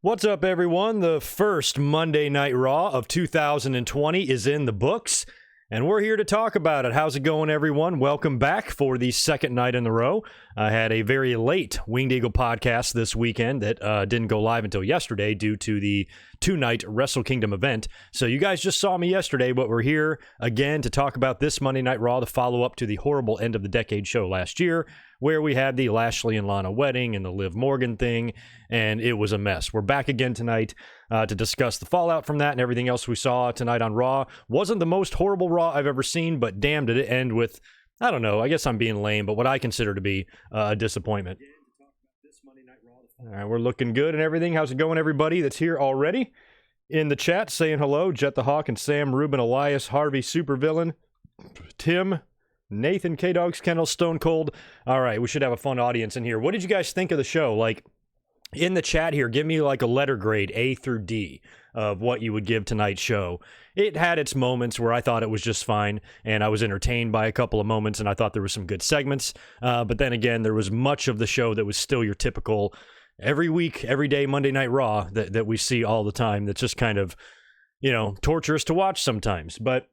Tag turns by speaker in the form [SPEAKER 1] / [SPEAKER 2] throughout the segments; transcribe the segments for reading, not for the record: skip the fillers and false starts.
[SPEAKER 1] What's up, everyone? The first Monday Night Raw of 2020 is in the books, and we're here to talk about it. How's it going, everyone? Welcome back for the second night in a row. I had a very late Winged Eagle podcast this weekend that didn't go live until yesterday due to the two-night Wrestle Kingdom event. So you guys just saw me yesterday, but we're here again to talk about this Monday Night Raw, the follow-up to the horrible end of the decade show last year, where we had the Lashley and Lana wedding and the Liv Morgan thing, and it was a mess. We're back again tonight to discuss the fallout from that and everything else we saw tonight on Raw. Wasn't the most horrible Raw I've ever seen, but damn, did it end with, I don't know, I guess I'm being lame, but what I consider to be a disappointment. All right, we're looking good and everything. How's it going, everybody that's here already? In the chat, saying hello, Jet the Hawk and Sam, Ruben, Elias, Harvey, Supervillain, Tim, Nathan, K-Dogs, Kendall, Stone Cold. All right, we should have a fun audience in here. What did you guys think of the show? Like, in the chat here, give me like a letter grade, A through D, of what you would give tonight's show. It had its moments where I thought it was just fine, and I was entertained by a couple of moments, and I thought there were some good segments. But then again, there was much of the show that was still your typical every week, every day Monday Night Raw that we see all the time. That's just kind of, you know, torturous to watch sometimes. But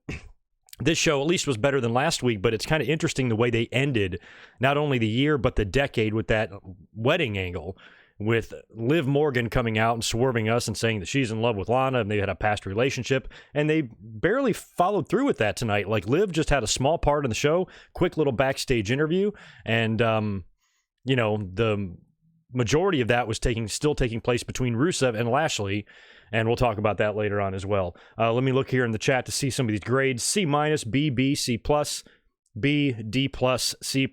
[SPEAKER 1] this show at least was better than last week, but it's kind of interesting the way they ended not only the year, but the decade with that wedding angle, with Liv Morgan coming out and swerving us and saying that she's in love with Lana and they had a past relationship, and they barely followed through with that tonight. Like, Liv just had a small part in the show, quick little backstage interview, and, you know, the majority of that was still taking place between Rusev and Lashley, and we'll talk about that later on as well. Let me look here in the chat to see some of these grades. C-, B, B, C+, B, D+, C+.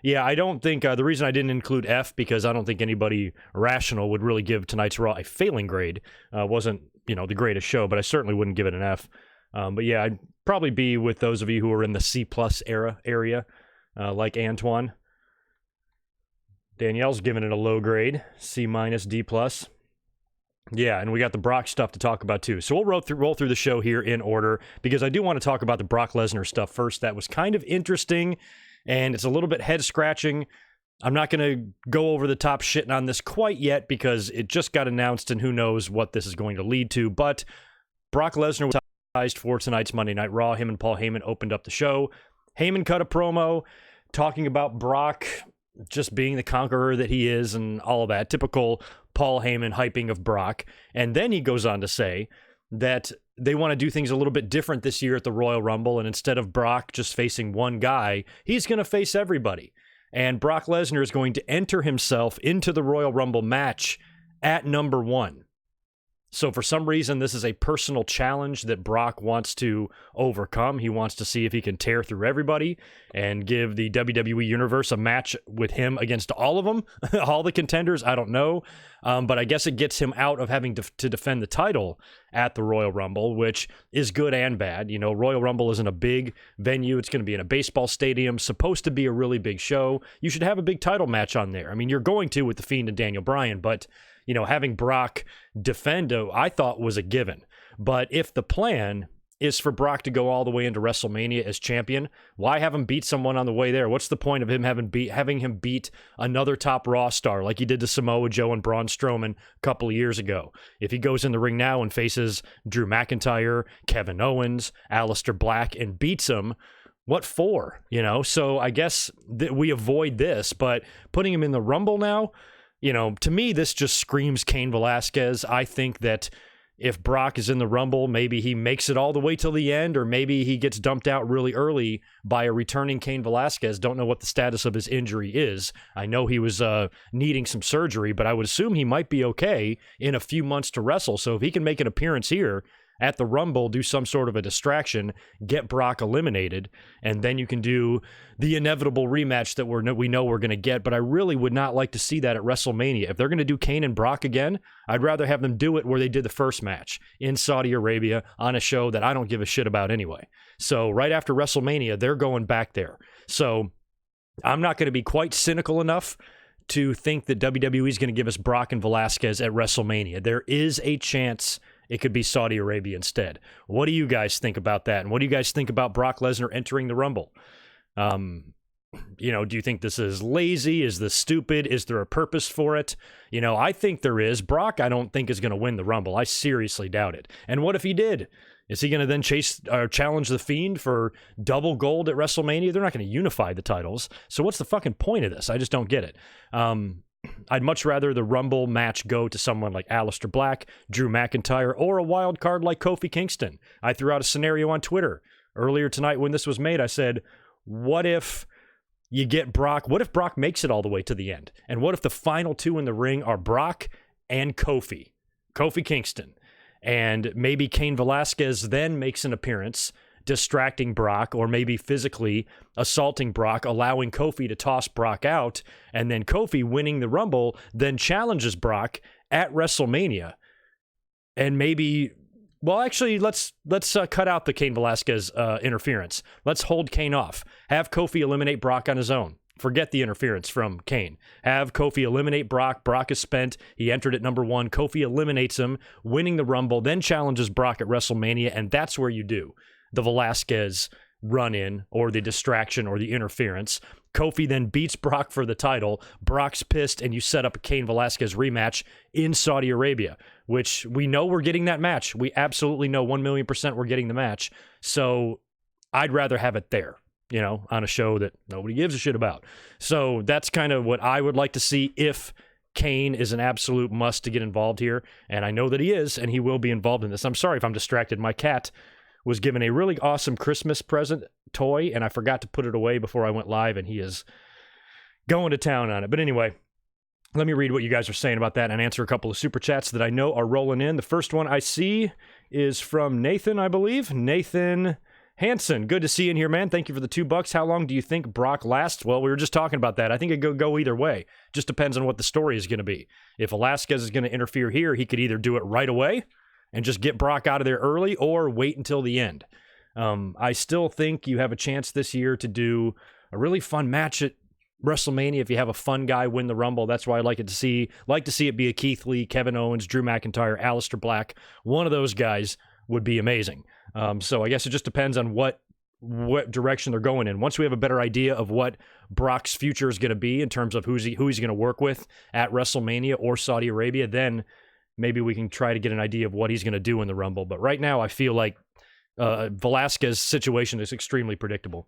[SPEAKER 1] Yeah, I don't think, the reason I didn't include F, because I don't think anybody rational would really give tonight's Raw a failing grade. Wasn't, you know, the greatest show, but I certainly wouldn't give it an F. But yeah, I'd probably be with those of you who are in the C+ area, like Antoine. Danielle's giving it a low grade, C-, D+. Yeah, and we got the Brock stuff to talk about too. So we'll roll through the show here in order, because I do want to talk about the Brock Lesnar stuff first. That was kind of interesting, and it's a little bit head-scratching. I'm not going to go over the top shitting on this quite yet, because it just got announced, and who knows what this is going to lead to. But Brock Lesnar was advertised for tonight's Monday Night Raw. Him and Paul Heyman opened up the show. Heyman cut a promo talking about Brock just being the conqueror that he is and all of that. Typical Paul Heyman hyping of Brock. And then he goes on to say that they want to do things a little bit different this year at the Royal Rumble, and instead of Brock just facing one guy, he's going to face everybody. And Brock Lesnar is going to enter himself into the Royal Rumble match at number 1. So for some reason, this is a personal challenge that Brock wants to overcome. He wants to see if he can tear through everybody and give the WWE Universe a match with him against all of them, all the contenders. I don't know. But I guess it gets him out of having to defend the title at the Royal Rumble, which is good and bad. You know, Royal Rumble isn't a big venue. It's going to be in a baseball stadium, supposed to be a really big show. You should have a big title match on there. I mean, you're going to with The Fiend and Daniel Bryan, but you know, having Brock defend, I thought was a given. But if the plan is for Brock to go all the way into WrestleMania as champion, why have him beat someone on the way there? What's the point of him having him beat another top Raw star like he did to Samoa Joe and Braun Strowman a couple of years ago? If he goes in the ring now and faces Drew McIntyre, Kevin Owens, Aleister Black, and beats him, what for? You know, so I guess that we avoid this, but putting him in the Rumble now, you know, to me, this just screams Cain Velasquez. I think that if Brock is in the Rumble, maybe he makes it all the way till the end, or maybe he gets dumped out really early by a returning Cain Velasquez. Don't know what the status of his injury is. I know he was needing some surgery, but I would assume he might be okay in a few months to wrestle. So if he can make an appearance here at the Rumble, do some sort of a distraction, get Brock eliminated, and then you can do the inevitable rematch that we know we're going to get. But I really would not like to see that at WrestleMania. If they're going to do Kane and Brock again, I'd rather have them do it where they did the first match in Saudi Arabia on a show that I don't give a shit about anyway. So right after WrestleMania, they're going back there. So I'm not going to be quite cynical enough to think that WWE is going to give us Brock and Velasquez at WrestleMania. There is a chance it could be Saudi Arabia instead. What do you guys think about that? And what do you guys think about Brock Lesnar entering the Rumble? Do you think this is lazy? Is this stupid? Is there a purpose for it? I think there is. Brock, I don't think is going to win the Rumble. I seriously doubt it. And what if he did? Is he going to then challenge The Fiend for double gold at WrestleMania? They're not going to unify the titles. So what's the fucking point of this? I just don't get it. I'd much rather the Rumble match go to someone like Aleister Black, Drew McIntyre, or a wild card like Kofi Kingston. I threw out a scenario on Twitter earlier tonight when this was made. I said, what if you get Brock? What if Brock makes it all the way to the end? And what if the final two in the ring are Brock and Kofi Kingston? And maybe Cain Velasquez then makes an appearance, distracting Brock, or maybe physically assaulting Brock, allowing Kofi to toss Brock out, and then Kofi, winning the Rumble, then challenges Brock at WrestleMania. And maybe, well, actually, let's cut out the Cain Velasquez interference. Let's hold Cain off. Have Kofi eliminate Brock on his own. Forget the interference from Cain. Have Kofi eliminate Brock. Brock is spent. He entered at number 1. Kofi eliminates him, winning the Rumble, then challenges Brock at WrestleMania, and that's where you do the Velasquez run-in or the distraction or the interference. Kofi then beats Brock for the title. Brock's pissed, and you set up a Cain Velasquez rematch in Saudi Arabia, which we know we're getting that match. We absolutely know 1,000,000% we're getting the match. So I'd rather have it there, on a show that nobody gives a shit about. So that's kind of what I would like to see if Cain is an absolute must to get involved here. And I know that he is, and he will be involved in this. I'm sorry if I'm distracted. My cat was given a really awesome Christmas present toy, and I forgot to put it away before I went live, and he is going to town on it. But anyway, let me read what you guys are saying about that and answer a couple of super chats that I know are rolling in. The first one I see is from Nathan, I believe. Nathan Hansen, good to see you in here, man. Thank you for the $2. How long do you think Brock lasts? Well, we were just talking about that. I think it could go either way. Just depends on what the story is going to be. If Velasquez is going to interfere here, he could either do it right away and just get Brock out of there early, or wait until the end. I still think you have a chance this year to do a really fun match at WrestleMania if you have a fun guy win the Rumble. That's why I like to see it be a Keith Lee, Kevin Owens, Drew McIntyre, Aleister Black. One of those guys would be amazing. So I guess it just depends on what direction they're going in. Once we have a better idea of what Brock's future is going to be in terms of who he's going to work with at WrestleMania or Saudi Arabia, then maybe we can try to get an idea of what he's going to do in the Rumble. But right now, I feel like Velasquez's situation is extremely predictable.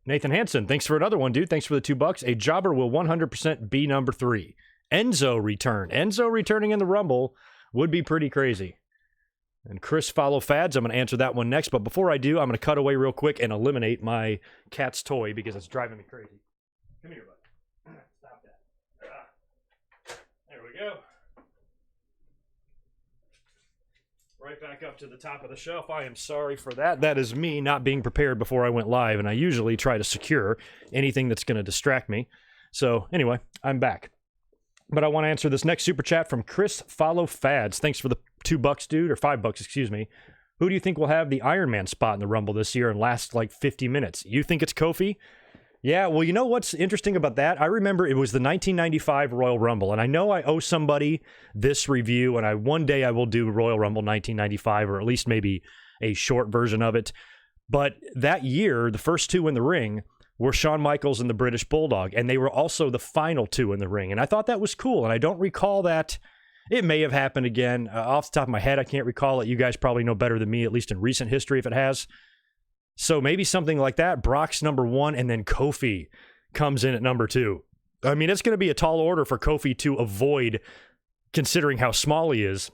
[SPEAKER 1] Nathan Hansen, thanks for another one, dude. Thanks for the $2. A jobber will 100% be number 3. Enzo returning in the Rumble would be pretty crazy. And Chris Follow Fads, I'm going to answer that one next. But before I do, I'm going to cut away real quick and eliminate my cat's toy because it's driving me crazy. Come here, bud. Stop that. There we go. Right back up to the top of the shelf. I am sorry for that. That is me not being prepared before I went live, and I usually try to secure anything that's going to distract me. So anyway, I'm back. But I want to answer this next super chat from Chris Follow Fads. Thanks for the $2, dude, or $5, excuse me. Who do you think will have the Iron Man spot in the Rumble this year and last like 50 minutes? You think it's Kofi? Yeah, well, you know what's interesting about that? I remember it was the 1995 Royal Rumble, and I know I owe somebody this review, and one day I will do Royal Rumble 1995, or at least maybe a short version of it. But that year, the first two in the ring were Shawn Michaels and the British Bulldog, and they were also the final two in the ring, and I thought that was cool, and I don't recall that. It may have happened again. Off the top of my head, I can't recall it. You guys probably know better than me, at least in recent history, if it has. So maybe something like that. Brock's number 1, and then Kofi comes in at number 2. I mean, it's going to be a tall order for Kofi to avoid, considering how small he is,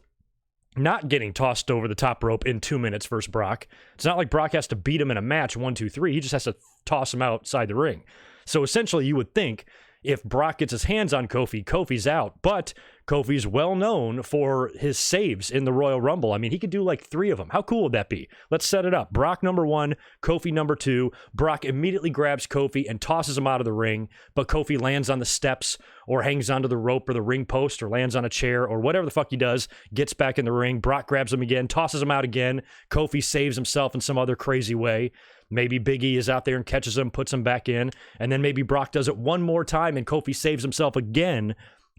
[SPEAKER 1] not getting tossed over the top rope in 2 minutes versus Brock. It's not like Brock has to beat him in a match 1, 2, 3. He just has to toss him outside the ring. So essentially, you would think if Brock gets his hands on Kofi, Kofi's out. But Kofi's well known for his saves in the Royal Rumble. I mean, he could do like 3 of them. How cool would that be? Let's set it up. Brock number 1, Kofi number 2. Brock immediately grabs Kofi and tosses him out of the ring, but Kofi lands on the steps or hangs onto the rope or the ring post or lands on a chair or whatever the fuck he does, gets back in the ring. Brock grabs him again, tosses him out again. Kofi saves himself in some other crazy way. Maybe Big E is out there and catches him, puts him back in, and then maybe Brock does it one more time and Kofi saves himself again,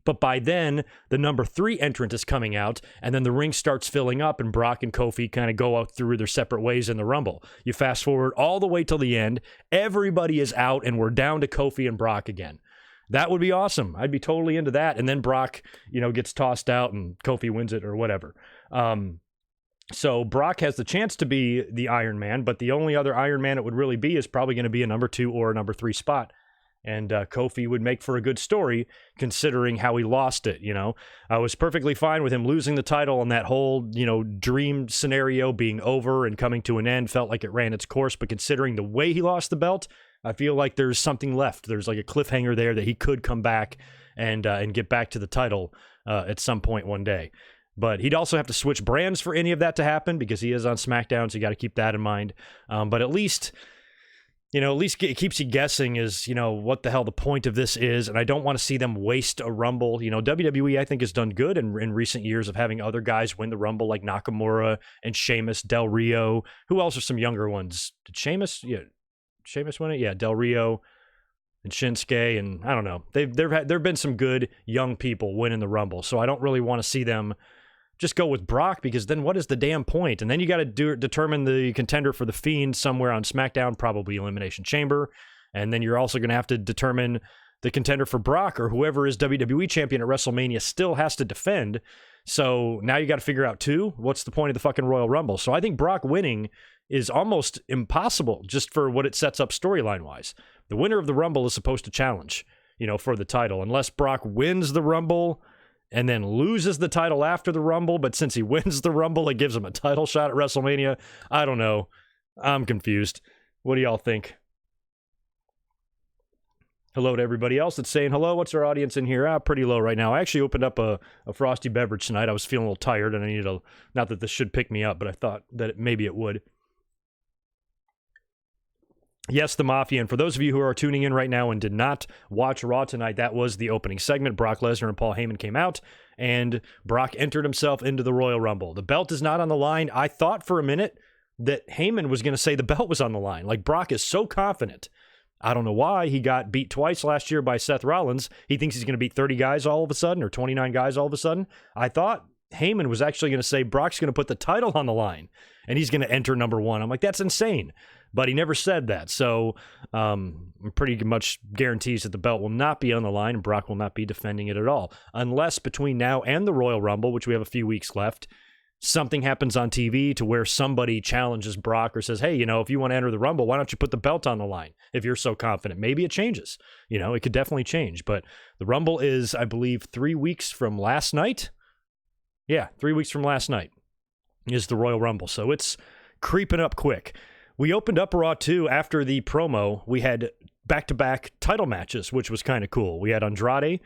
[SPEAKER 1] But by then, the number 3 entrant is coming out, and then the ring starts filling up, and Brock and Kofi kind of go out through their separate ways in the Rumble. You fast forward all the way till the end, everybody is out, and we're down to Kofi and Brock again. That would be awesome. I'd be totally into that. And then Brock, gets tossed out and Kofi wins it or whatever. So Brock has the chance to be the Iron Man, but the only other Iron Man it would really be is probably going to be a number 2 or a number 3 spot. And Kofi would make for a good story considering how he lost it, I was perfectly fine with him losing the title and that whole, dream scenario being over and coming to an end. Felt like it ran its course, but considering the way he lost the belt, I feel like there's something left. There's like a cliffhanger there that he could come back and get back to the title at some point one day. But he'd also have to switch brands for any of that to happen because he is on SmackDown, so you got to keep that in mind. But at least it keeps you guessing is, what the hell the point of this is. And I don't want to see them waste a Rumble. WWE, I think, has done good in recent years of having other guys win the Rumble like Nakamura and Sheamus, Del Rio. Who else are some younger ones? Did Sheamus? Yeah. Sheamus win it? Yeah, Del Rio and Shinsuke, and I don't know. There've been some good young people winning the Rumble, so I don't really want to see them just go with Brock because then what is the damn point? And then you got to determine the contender for the Fiend somewhere on SmackDown, probably Elimination Chamber, and then you're also going to have to determine the contender for Brock or whoever is WWE champion at WrestleMania still has to defend. So now you got to figure out too, what's the point of the fucking Royal Rumble? So I think Brock winning is almost impossible just for what it sets up storyline-wise. The winner of the Rumble is supposed to challenge, for the title, unless Brock wins the Rumble and then loses the title after the Rumble, but since he wins the Rumble, it gives him a title shot at WrestleMania. I don't know. I'm confused. What do y'all think? Hello to everybody else that's saying hello. What's our audience in here? Pretty low right now. I actually opened up a frosty beverage tonight. I was feeling a little tired, and I needed not that this should pick me up, but I thought that maybe it would. Yes, the Mafia. And for those of you who are tuning in right now and did not watch Raw tonight, that was the opening segment. Brock Lesnar and Paul Heyman came out, and Brock entered himself into the Royal Rumble. The belt is not on the line. I thought for a minute that Heyman was going to say the belt was on the line. Like, Brock is so confident. I don't know why. He got beat twice last year by Seth Rollins. He thinks he's going to beat 30 guys all of a sudden or 29 guys all of a sudden. I thought Heyman was actually going to say Brock's going to put the title on the line, and he's going to enter number 1. I'm like, that's insane. But he never said that. So pretty much guarantees that the belt will not be on the line and Brock will not be defending it at all. Unless between now and the Royal Rumble, which we have a few weeks left, something happens on TV to where somebody challenges Brock or says, hey, if you want to enter the Rumble, why don't you put the belt on the line if you're so confident? Maybe it changes. It could definitely change. But the Rumble is, I believe, 3 weeks from last night. Yeah, 3 weeks from last night is the Royal Rumble. So it's creeping up quick. We opened up Raw 2 after the promo. We had back-to-back title matches, which was kind of cool. We had Andrade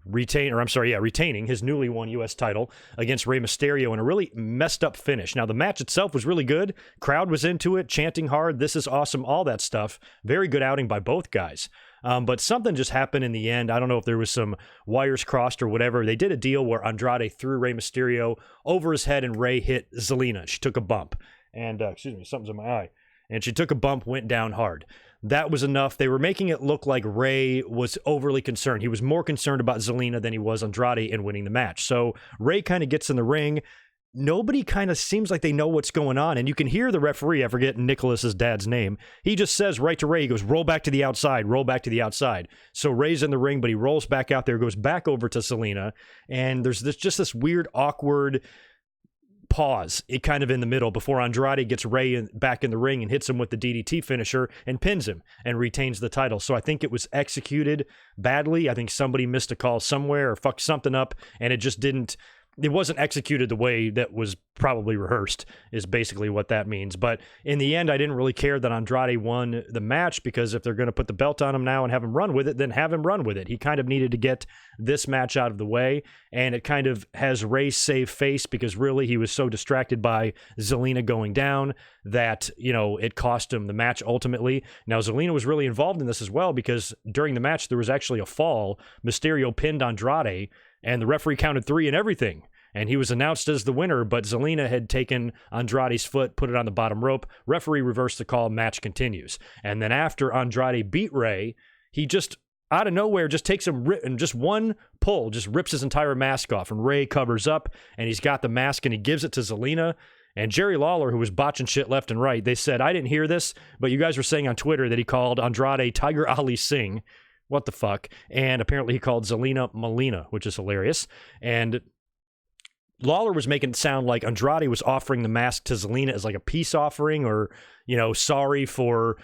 [SPEAKER 1] retaining his newly won U.S. title against Rey Mysterio in a really messed up finish. Now, the match itself was really good. Crowd was into it, chanting hard, this is awesome, all that stuff. Very good outing by both guys. But something just happened in the end. I don't know if there was some wires crossed or whatever. They did a deal where Andrade threw Rey Mysterio over his head and Rey hit Zelina. She took a bump. And, something's in my eye. And she took a bump, went down hard. That was enough. They were making it look like Rey was overly concerned. He was more concerned about Zelina than he was Andrade in winning the match. So Rey kind of gets in the ring. Nobody kind of seems like they know what's going on. And you can hear the referee, I forget Nicholas's dad's name. He just says right to Rey, he goes, roll back to the outside, roll back to the outside. So Rey's in the ring, but he rolls back out there, goes back over to Zelina. And there's this weird, awkward pause, it kind of in the middle before Andrade gets Rey back in the ring and hits him with the DDT finisher and pins him and retains the title. So I think it was executed badly. I think somebody missed a call somewhere or fucked something up, and it wasn't executed the way that was probably rehearsed, is basically what that means. But in the end, I didn't really care that Andrade won the match, because if they're going to put the belt on him now and have him run with it, then have him run with it. He kind of needed to get this match out of the way, and it kind of has Rey save face, because really he was so distracted by Zelina going down that, it cost him the match ultimately. Now, Zelina was really involved in this as well, because during the match, there was actually a fall. Mysterio pinned Andrade, and the referee counted 3 and everything. And he was announced as the winner, but Zelina had taken Andrade's foot, put it on the bottom rope. Referee reversed the call, match continues. And then after Andrade beat Rey, he just out of nowhere just takes him and just one pull just rips his entire mask off, and Ray covers up and he's got the mask and he gives it to Zelina. And Jerry Lawler, who was botching shit left and right, they said, I didn't hear this, but you guys were saying on Twitter that he called Andrade Tiger Ali Singh. What the fuck? And apparently he called Zelina Melina, which is hilarious. And Lawler was making it sound like Andrade was offering the mask to Zelina as like a peace offering, or, sorry for,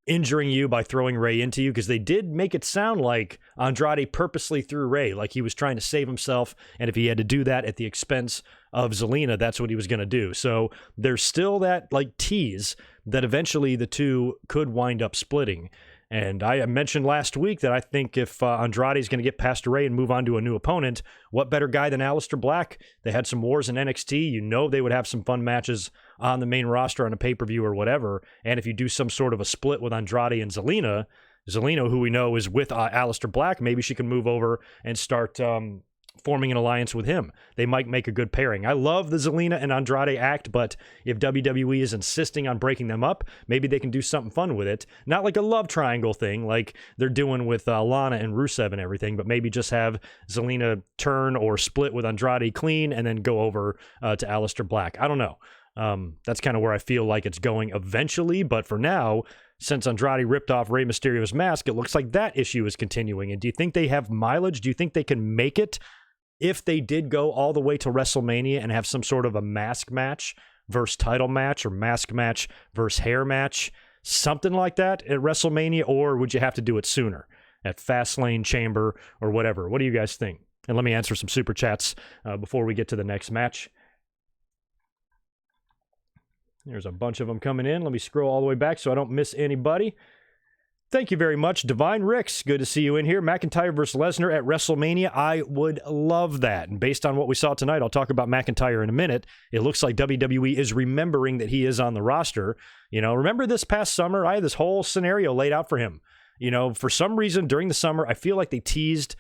[SPEAKER 1] injuring you by throwing Ray into you, because they did make it sound like Andrade purposely threw Ray, like he was trying to save himself, and if he had to do that at the expense of Zelina, that's what he was going to do. So there's still that like tease that eventually the two could wind up splitting. And I mentioned last week that I think if Andrade is going to get past Ray and move on to a new opponent, what better guy than Aleister Black? They had some wars in NXT. They would have some fun matches on the main roster on a pay-per-view or whatever. And if you do some sort of a split with Andrade and Zelina, who we know is with Aleister Black, maybe she can move over and start forming an alliance with him. They might make a good pairing. I love the Zelina and Andrade act, but if WWE is insisting on breaking them up, maybe they can do something fun with it. Not like a love triangle thing like they're doing with Lana and Rusev and everything, but maybe just have Zelina turn or split with Andrade clean and then go over to Aleister Black. I don't know. That's kind of where I feel like it's going eventually, but for now, since Andrade ripped off Rey Mysterio's mask, it looks like that issue is continuing. And do you think they have mileage? Do you think they can make it if they did go all the way to WrestleMania and have some sort of a mask match versus title match, or mask match versus hair match, something like that at WrestleMania? Or would you have to do it sooner at Fastlane, Chamber, or whatever? What do you guys think? And let me answer some super chats before we get to the next match. There's a bunch of them coming in. Let me scroll all the way back so I don't miss anybody. Thank you very much, Divine Ricks. Good to see you in here. McIntyre versus Lesnar at WrestleMania. I would love that. And based on what we saw tonight, I'll talk about McIntyre in a minute. It looks like WWE is remembering that he is on the roster. Remember this past summer, I had this whole scenario laid out for him. For some reason during the summer, I feel like they teased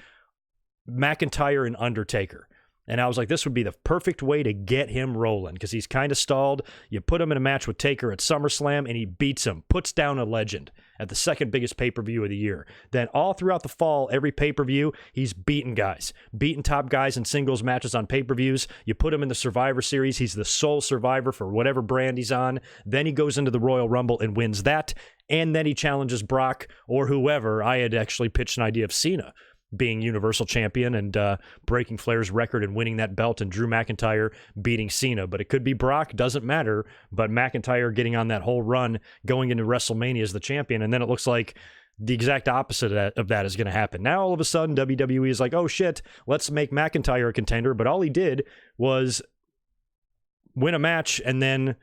[SPEAKER 1] McIntyre and Undertaker. And I was like, this would be the perfect way to get him rolling, because he's kind of stalled. You put him in a match with Taker at SummerSlam, and he beats him, puts down a legend at the second biggest pay-per-view of the year. Then all throughout the fall, every pay-per-view, he's beating guys, beating top guys in singles matches on pay-per-views. You put him in the Survivor Series, he's the sole survivor for whatever brand he's on. Then he goes into the Royal Rumble and wins that. And then he challenges Brock or whoever. I had actually pitched an idea of Cena being Universal Champion and breaking Flair's record and winning that belt, and Drew McIntyre beating Cena. But it could be Brock, doesn't matter. But McIntyre getting on that whole run, going into WrestleMania as the champion, and then it looks like the exact opposite of that is going to happen. Now, all of a sudden, WWE is like, oh shit, let's make McIntyre a contender. But all he did was win a match and then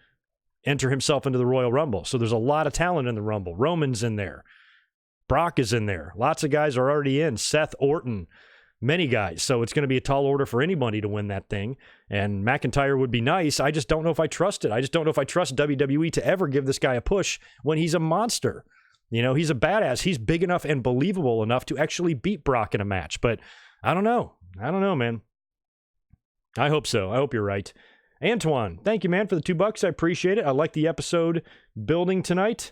[SPEAKER 1] enter himself into the Royal Rumble. So there's a lot of talent in the Rumble. Roman's in there. Brock is in there. Lots of guys are already in. Seth, Orton, many guys. So it's going to be a tall order for anybody to win that thing. And McIntyre would be nice. I just don't know if I trust it. I just don't know if I trust WWE to ever give this guy a push when he's a monster. He's a badass. He's big enough and believable enough to actually beat Brock in a match. But I don't know. Man. I hope so. I hope you're right. Antoine, thank you, man, for the $2. I appreciate it. I like the episode building tonight.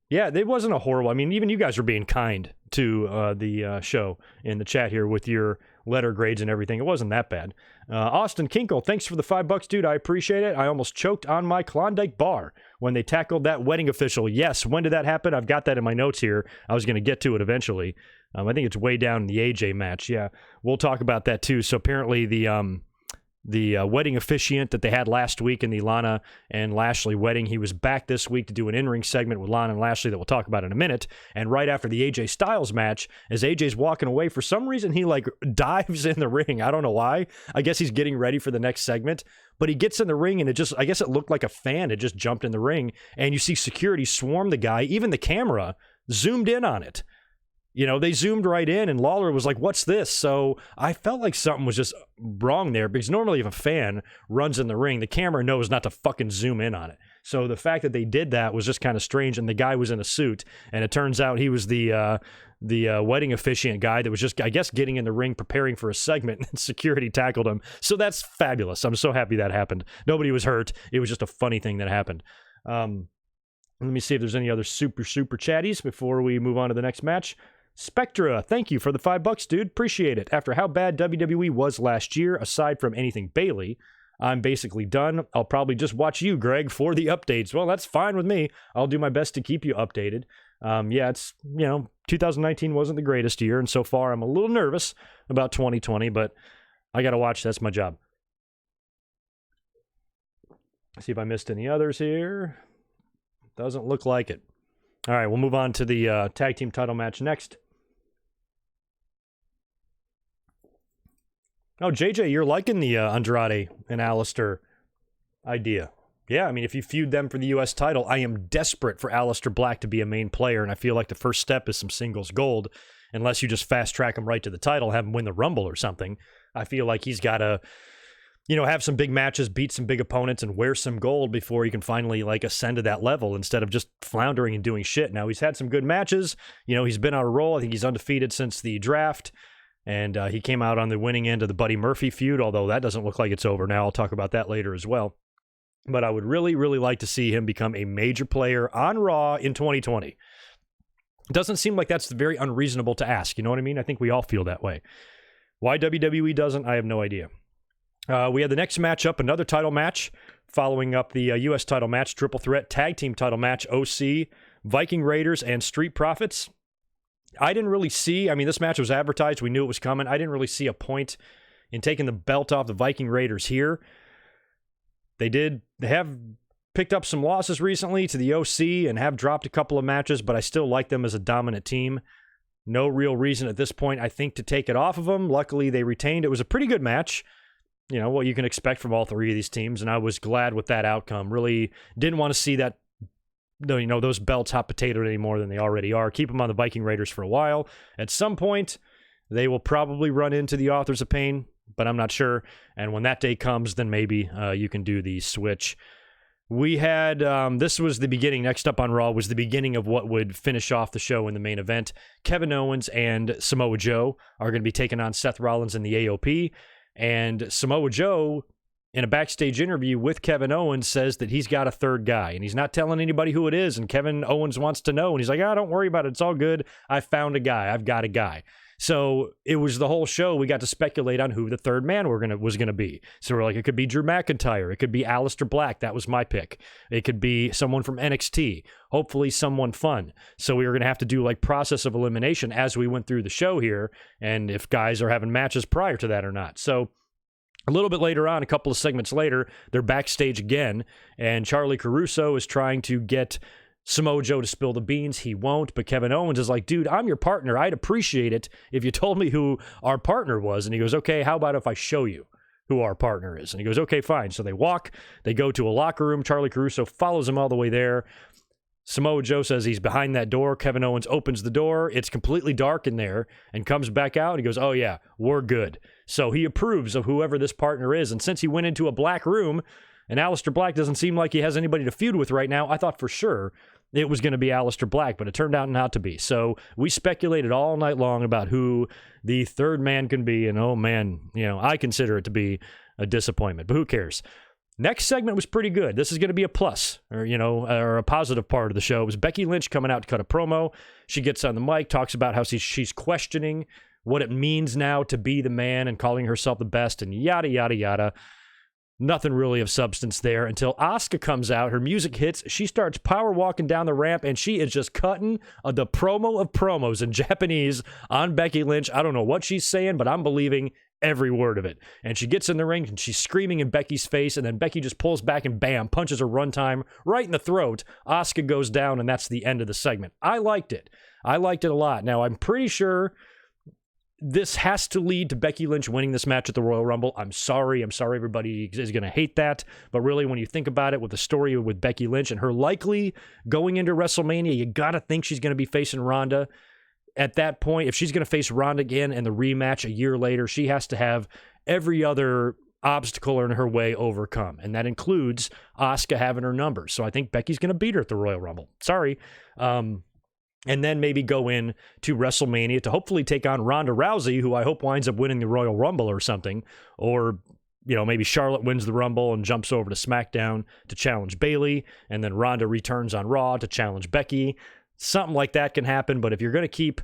[SPEAKER 1] Yeah, it wasn't a horrible. I mean, even you guys were being kind to the show in the chat here with your letter grades and everything. It wasn't that bad. Austin Kinkle, thanks for the $5, dude. I appreciate it. I almost choked on my Klondike bar when they tackled that wedding official. Yes, when did that happen? I've got that in my notes here. I was going to get to it eventually. I think it's way down in the AJ match. Yeah, we'll talk about that too. So apparently the wedding officiant that they had last week in the Lana and Lashley wedding, he was back this week to do an in-ring segment with Lana and Lashley that we'll talk about in a minute. And right after the AJ Styles match, as AJ's walking away, for some reason he dives in the ring. I don't know why. I guess he's getting ready for the next segment. But he gets in the ring, and I guess it looked like a fan had just jumped in the ring. And you see security swarm the guy. Even the camera zoomed in on it. They zoomed right in, and Lawler was like, what's this? So I felt like something was just wrong there, because normally if a fan runs in the ring, the camera knows not to fucking zoom in on it. So the fact that they did that was just kind of strange, and the guy was in a suit, and it turns out he was the wedding officiant guy that was just, I guess, getting in the ring, preparing for a segment, and security tackled him. So that's fabulous. I'm so happy that happened. Nobody was hurt. It was just a funny thing that happened. Let me see if there's any other super chatties before we move on to the next match. Spectra, thank you for the $5, dude. Appreciate it. After how bad WWE was last year, aside from anything Bayley, I'm basically done. I'll probably just watch you, Greg, for the updates. Well, that's fine with me. I'll do my best to keep you updated. Yeah, it's, 2019 wasn't the greatest year, and so far I'm a little nervous about 2020, but I got to watch. That's my job. See if I missed any others here. Doesn't look like it. All right, we'll move on to the tag team title match next. Oh, JJ, you're liking the Andrade and Alistair idea. Yeah, I mean, if you feud them for the U.S. title, I am desperate for Alistair Black to be a main player, and I feel like the first step is some singles gold, unless you just fast-track him right to the title, have him win the Rumble or something. I feel like he's got to, have some big matches, beat some big opponents, and wear some gold before he can finally, ascend to that level instead of just floundering and doing shit. Now, he's had some good matches. He's been on a roll. I think he's undefeated since the draft. And he came out on the winning end of the Buddy Murphy feud, although that doesn't look like it's over now. I'll talk about that later as well. But I would really, really like to see him become a major player on Raw in 2020. It doesn't seem like that's very unreasonable to ask. You know what I mean? I think we all feel that way. Why WWE doesn't, I have no idea. We had the next matchup, another title match, following up the U.S. title match, triple threat tag team title match, OC, Viking Raiders, and Street Profits. I didn't really see, this match was advertised. We knew it was coming. I didn't really see a point in taking the belt off the Viking Raiders here. They have picked up some losses recently to the OC and have dropped a couple of matches, but I still like them as a dominant team. No real reason at this point, I think, to take it off of them. Luckily, they retained. It was a pretty good match. What you can expect from all three of these teams, and I was glad with that outcome. Really didn't want to see that, those belts hot potatoed any more than they already are. Keep them on the Viking Raiders for a while. At some point, they will probably run into the Authors of Pain, but I'm not sure. And when that day comes, then maybe you can do the switch. We had, this was the beginning, next up on Raw was the beginning of what would finish off the show in the main event. Kevin Owens and Samoa Joe are going to be taking on Seth Rollins and the AOP. And Samoa Joe, in a backstage interview with Kevin Owens, says that he's got a third guy, and he's not telling anybody who it is, and Kevin Owens wants to know, and he's like, don't worry about it, it's all good, I found a guy, I've got a guy. So it was the whole show, we got to speculate on who the third man was going to be. So we're like, it could be Drew McIntyre, it could be Alistair Black, that was my pick. It could be someone from NXT, hopefully someone fun. So we were going to have to do process of elimination as we went through the show here, and if guys are having matches prior to that or not. So a little bit later on, a couple of segments later, they're backstage again, and Charlie Caruso is trying to get Samoa Joe to spill the beans. He won't, but Kevin Owens is like, dude, I'm your partner. I'd appreciate it if you told me who our partner was. And he goes, okay, how about if I show you who our partner is? And he goes, okay, fine. So they go to a locker room. Charlie Caruso follows him all the way there. Samoa Joe says he's behind that door. Kevin Owens opens the door. It's completely dark in there and comes back out. And he goes, oh, yeah, we're good. So he approves of whoever this partner is. And since he went into a black room and Alistair Black doesn't seem like he has anybody to feud with right now, I thought for sure it was going to be Alistair Black, but it turned out not to be. So we speculated all night long about who the third man can be. And, oh, man, I consider it to be a disappointment. But who cares? Next segment was pretty good. This is going to be a plus, or a positive part of the show. It was Becky Lynch coming out to cut a promo. She gets on the mic, talks about how she's questioning what it means now to be the man and calling herself the best and yada, yada, yada. Nothing really of substance there until Asuka comes out. Her music hits. She starts power walking down the ramp, and she is just cutting the promo of promos in Japanese on Becky Lynch. I don't know what she's saying, but I'm believing every word of it. And she gets in the ring, and she's screaming in Becky's face, and then Becky just pulls back and bam, punches her runtime right in the throat. Asuka goes down, and that's the end of the segment. I liked it. I liked it a lot. Now, I'm pretty sure this has to lead to Becky Lynch winning this match at the Royal Rumble. I'm sorry everybody is going to hate that. But really, when you think about it, with the story with Becky Lynch and her likely going into WrestleMania, you got to think she's going to be facing Ronda. At that point, if she's going to face Ronda again in the rematch a year later, she has to have every other obstacle in her way overcome. And that includes Asuka having her number. So I think Becky's going to beat her at the Royal Rumble. Sorry. And then maybe go in to WrestleMania to hopefully take on Ronda Rousey, who I hope winds up winning the Royal Rumble or something, or maybe Charlotte wins the Rumble and jumps over to SmackDown to challenge Bayley, and then Ronda returns on Raw to challenge Becky. Something like that can happen, but if you're going to keep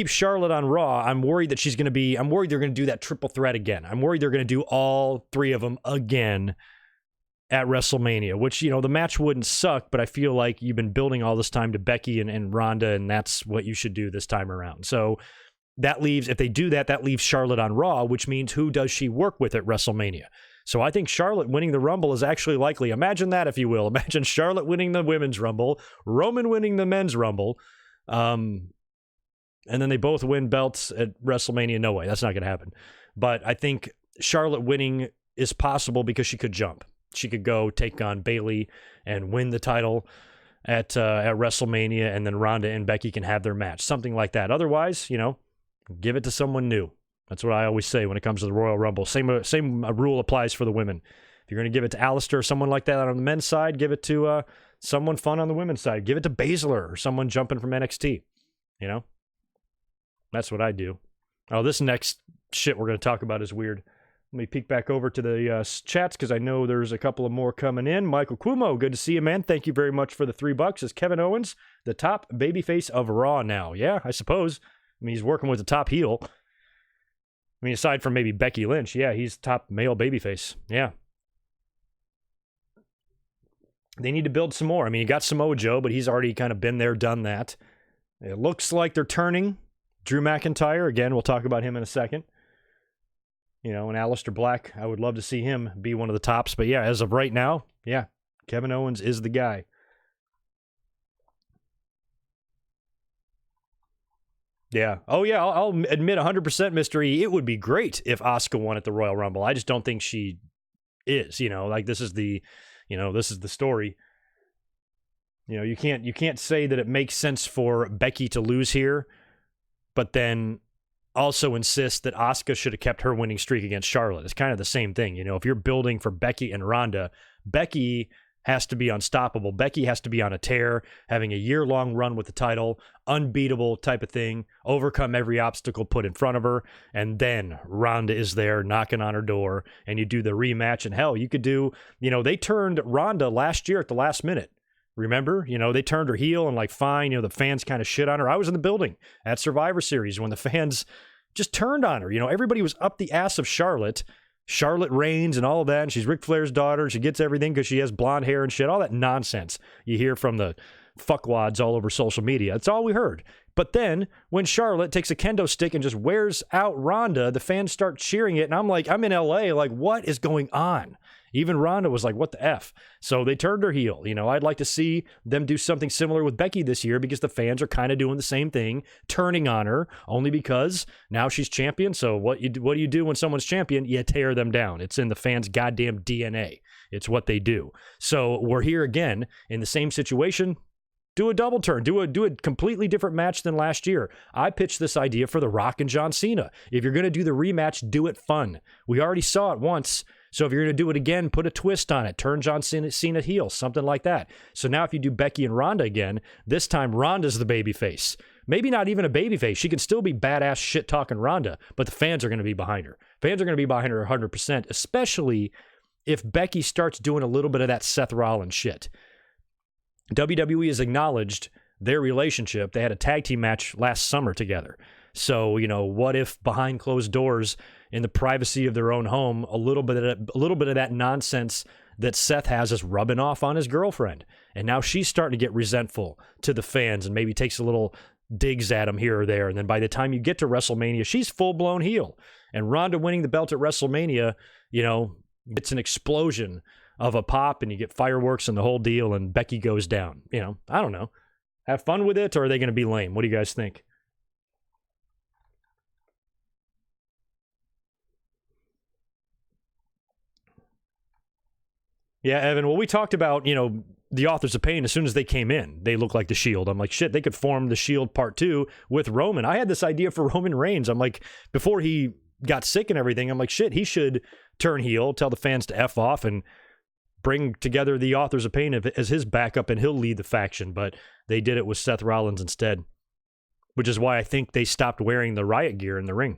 [SPEAKER 1] Charlotte on Raw, I'm worried they're going to do that triple threat again. I'm worried they're going to do all three of them again at WrestleMania, which, the match wouldn't suck, but I feel like you've been building all this time to Becky and Ronda, and that's what you should do this time around. So if they do that, that leaves Charlotte on Raw, which means who does she work with at WrestleMania? So I think Charlotte winning the Rumble is actually likely. Imagine that, if you will. Imagine Charlotte winning the Women's Rumble, Roman winning the Men's Rumble, and then they both win belts at WrestleMania. No way, that's not going to happen. But I think Charlotte winning is possible because she could jump. She could go take on Bayley and win the title at WrestleMania, and then Ronda and Becky can have their match. Something like that. Otherwise, give it to someone new. That's what I always say when it comes to the Royal Rumble. Same rule applies for the women. If you're going to give it to Alistair or someone like that on the men's side, give it to someone fun on the women's side. Give it to Baszler or someone jumping from NXT. That's what I do. Oh, this next shit we're going to talk about is weird. Let me peek back over to the chats because I know there's a couple of more coming in. Michael Cuomo, good to see you, man. Thank you very much for the $3. Is Kevin Owens the top babyface of Raw now? Yeah, I suppose. He's working with the top heel. Aside from maybe Becky Lynch, yeah, he's top male babyface. Yeah. They need to build some more. You got Samoa Joe, but he's already kind of been there, done that. It looks like they're turning Drew McIntyre. Again, we'll talk about him in a second. And Aleister Black, I would love to see him be one of the tops. But yeah, as of right now, yeah, Kevin Owens is the guy. Yeah. Oh, yeah, I'll admit 100% mystery. It would be great if Asuka won at the Royal Rumble. I just don't think she is, this is the story. You can't say that it makes sense for Becky to lose here, but then also insist that Asuka should have kept her winning streak against Charlotte. It's kind of the same thing. If you're building for Becky and Ronda, Becky has to be unstoppable. Becky has to be on a tear, having a year-long run with the title, unbeatable type of thing, overcome every obstacle put in front of her, and then Ronda is there knocking on her door, and you do the rematch, and hell, you could do, they turned Ronda last year at the last minute. Remember? They turned her heel and fine, the fans kind of shit on her. I was in the building at Survivor Series when the fans just turned on her. Everybody was up the ass of Charlotte. Charlotte reigns and all of that, and she's Ric Flair's daughter. She gets everything because she has blonde hair and shit. All that nonsense you hear from the fuckwads all over social media. That's all we heard. But then when Charlotte takes a kendo stick and just wears out Ronda, the fans start cheering it, and I'm in LA, what is going on? Even Ronda was like, what the F? So they turned her heel. I'd like to see them do something similar with Becky this year because the fans are kind of doing the same thing, turning on her only because now she's champion. So what do you do when someone's champion? You tear them down. It's in the fans' goddamn DNA. It's what they do. So we're here again in the same situation. Do a double turn. Do a completely different match than last year. I pitched this idea for The Rock and John Cena. If you're going to do the rematch, do it fun. We already saw it once. So if you're going to do it again, put a twist on it. Turn John Cena heel, something like that. So now if you do Becky and Ronda again, this time Ronda's the babyface. Maybe not even a babyface. She can still be badass shit-talking Ronda, but the fans are going to be behind her. Fans are going to be behind her 100%, especially if Becky starts doing a little bit of that Seth Rollins shit. WWE has acknowledged their relationship. They had a tag team match last summer together. So, what if behind closed doors in the privacy of their own home, a little bit of that nonsense that Seth has is rubbing off on his girlfriend. And now she's starting to get resentful to the fans and maybe takes a little digs at him here or there. And then by the time you get to WrestleMania, she's full-blown heel. And Ronda winning the belt at WrestleMania, it's an explosion of a pop and you get fireworks and the whole deal and Becky goes down. I don't know. Have fun with it, or are they going to be lame? What do you guys think? Yeah, Evan, well, we talked about, the Authors of Pain. As soon as they came in, they looked like the Shield. I'm like, shit, they could form the Shield Part 2 with Roman. I had this idea for Roman Reigns. I'm like, before he got sick and everything, I'm like, shit, he should turn heel, tell the fans to F off, and bring together the Authors of Pain as his backup, and he'll lead the faction. But they did it with Seth Rollins instead, which is why I think they stopped wearing the riot gear in the ring.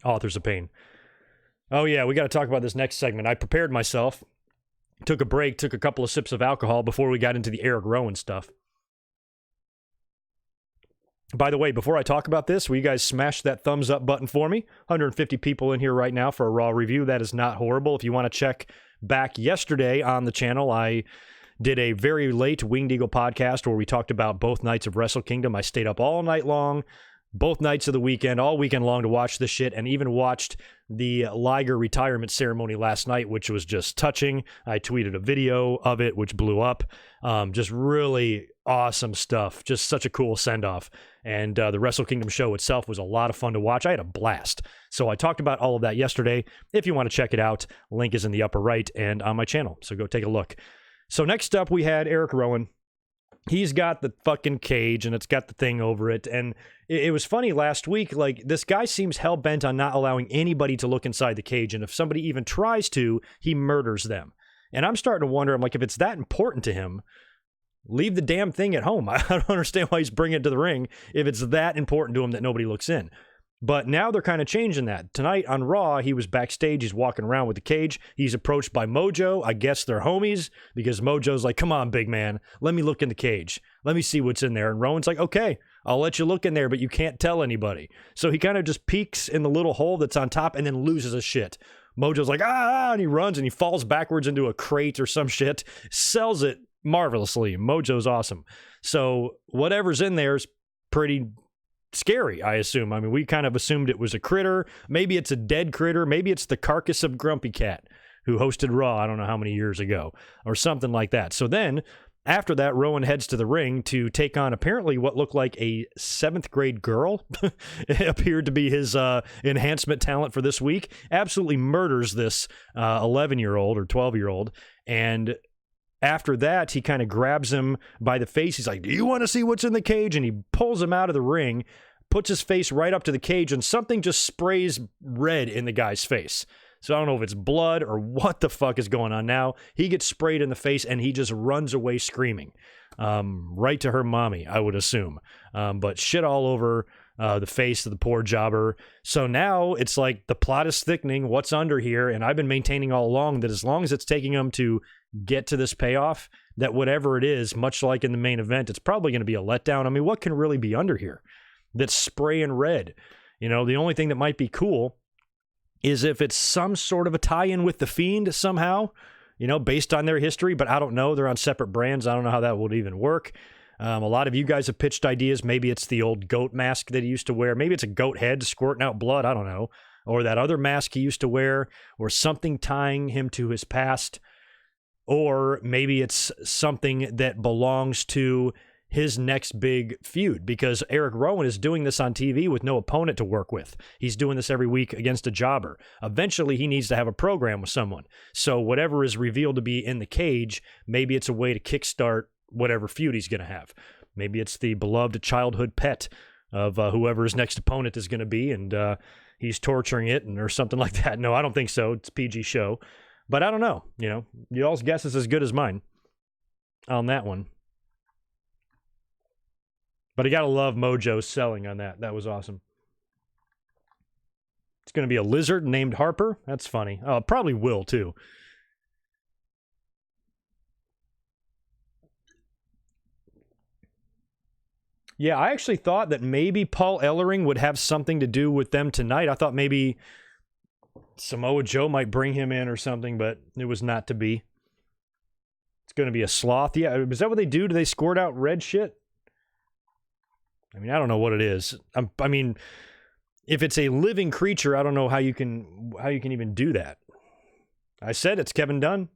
[SPEAKER 1] Authors of Pain. Oh, yeah, we got to talk about this next segment. I prepared myself, took a break, took a couple of sips of alcohol before we got into the Eric Rowan stuff. By the way, before I talk about this, will you guys smash that thumbs up button for me? 150 people in here right now for a Raw review. That is not horrible. If you want to check back yesterday on the channel, I did a very late Winged Eagle podcast where we talked about both nights of Wrestle Kingdom. I stayed up all night long, both nights of the weekend, all weekend long to watch this shit, and even watched the Liger retirement ceremony last night, which was just touching. I tweeted a video of it, which blew up. Just really awesome stuff. Just such a cool send-off. And the Wrestle Kingdom show itself was a lot of fun to watch. I had a blast. So I talked about all of that yesterday. If you want to check it out, link is in the upper right and on my channel. So go take a look. So next up, we had Eric Rowan. He's got the fucking cage, and it's got the thing over it. And it was funny last week, like, this guy seems hell-bent on not allowing anybody to look inside the cage. And if somebody even tries to, he murders them. And I'm starting to wonder, I'm like, if it's that important to him, leave the damn thing at home. I don't understand why he's bringing it to the ring if it's that important to him that nobody looks in. But now they're kind of changing that. Tonight on Raw, he was backstage. He's walking around with the cage. He's approached by Mojo. I guess they're homies because Mojo's like, come on, big man. Let me look in the cage. Let me see what's in there. And Rowan's like, okay, I'll let you look in there, but you can't tell anybody. So he kind of just peeks in the little hole that's on top and then loses his shit. Mojo's like, and he runs and he falls backwards into a crate or some shit. Sells it marvelously. Mojo's awesome. So whatever's in there is pretty scary, I assume. I mean, we kind of assumed it was a critter. Maybe it's a dead critter. Maybe it's the carcass of Grumpy Cat, who hosted Raw I don't know how many years ago, or something like that. So then, after that, Rowan heads to the ring to take on apparently what looked like a 7th grade girl. It appeared to be his enhancement talent for this week. Absolutely murders this 11-year-old or 12-year-old. And after that, he kind of grabs him by the face. He's like, do you want to see what's in the cage? And he pulls him out of the ring, puts his face right up to the cage, and something just sprays red in the guy's face. So I don't know if it's blood or what the fuck is going on now. He gets sprayed in the face, and he just runs away screaming. Right to her mommy, I would assume. But shit all over the face of the poor jobber. So now it's like the plot is thickening. What's under here? And I've been maintaining all along that as long as it's taking them to get to this payoff, that whatever it is, much like in the main event, it's probably going to be a letdown. I mean, what can really be under here that's spraying red? You know, the only thing that might be cool is if it's some sort of a tie-in with The Fiend somehow, you know, based on their history, but I don't know. They're on separate brands. I don't know how that would even work. A lot of you guys have pitched ideas. Maybe it's the old goat mask that he used to wear. Maybe it's a goat head squirting out blood. I don't know. Or that other mask he used to wear, or something tying him to his past. Or maybe it's something that belongs to his next big feud, because Eric Rowan is doing this on TV with no opponent to work with. He's doing this every week against a jobber. Eventually, he needs to have a program with someone. So whatever is revealed to be in the cage, maybe it's a way to kickstart whatever feud he's going to have. Maybe it's the beloved childhood pet of whoever his next opponent is going to be, and he's torturing it or something like that. No, I don't think so. It's a PG show. But I don't know. You know, y'all's guess is as good as mine on that one. But I got to love Mojo's selling on that. That was awesome. It's going to be a lizard named Harper. That's funny. Oh, it probably will, too. Yeah, I actually thought that maybe Paul Ellering would have something to do with them tonight. I thought maybe Samoa Joe might bring him in or something, but it was not to be. It's going to be a sloth. Yeah, is that what they do? Do they squirt out red shit? I mean, I don't know what it is. I mean, if it's a living creature, I don't know how you can even do that. I said it's Kevin Dunn.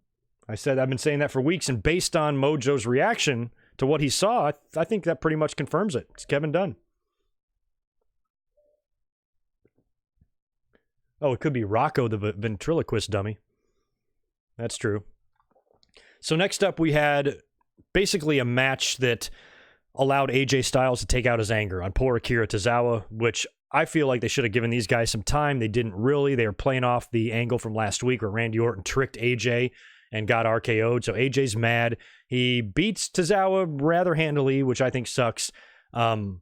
[SPEAKER 1] I've been saying that for weeks, and based on Mojo's reaction to what he saw, I think that pretty much confirms it. It's Kevin Dunn. Oh, it could be Rocco, the ventriloquist dummy. That's true. So next up, we had basically a match that allowed AJ Styles to take out his anger on poor Akira Tozawa, which I feel like they should have given these guys some time. They didn't really. They were playing off the angle from last week where Randy Orton tricked AJ and got RKO'd. So AJ's mad. He beats Tozawa rather handily, which I think sucks, and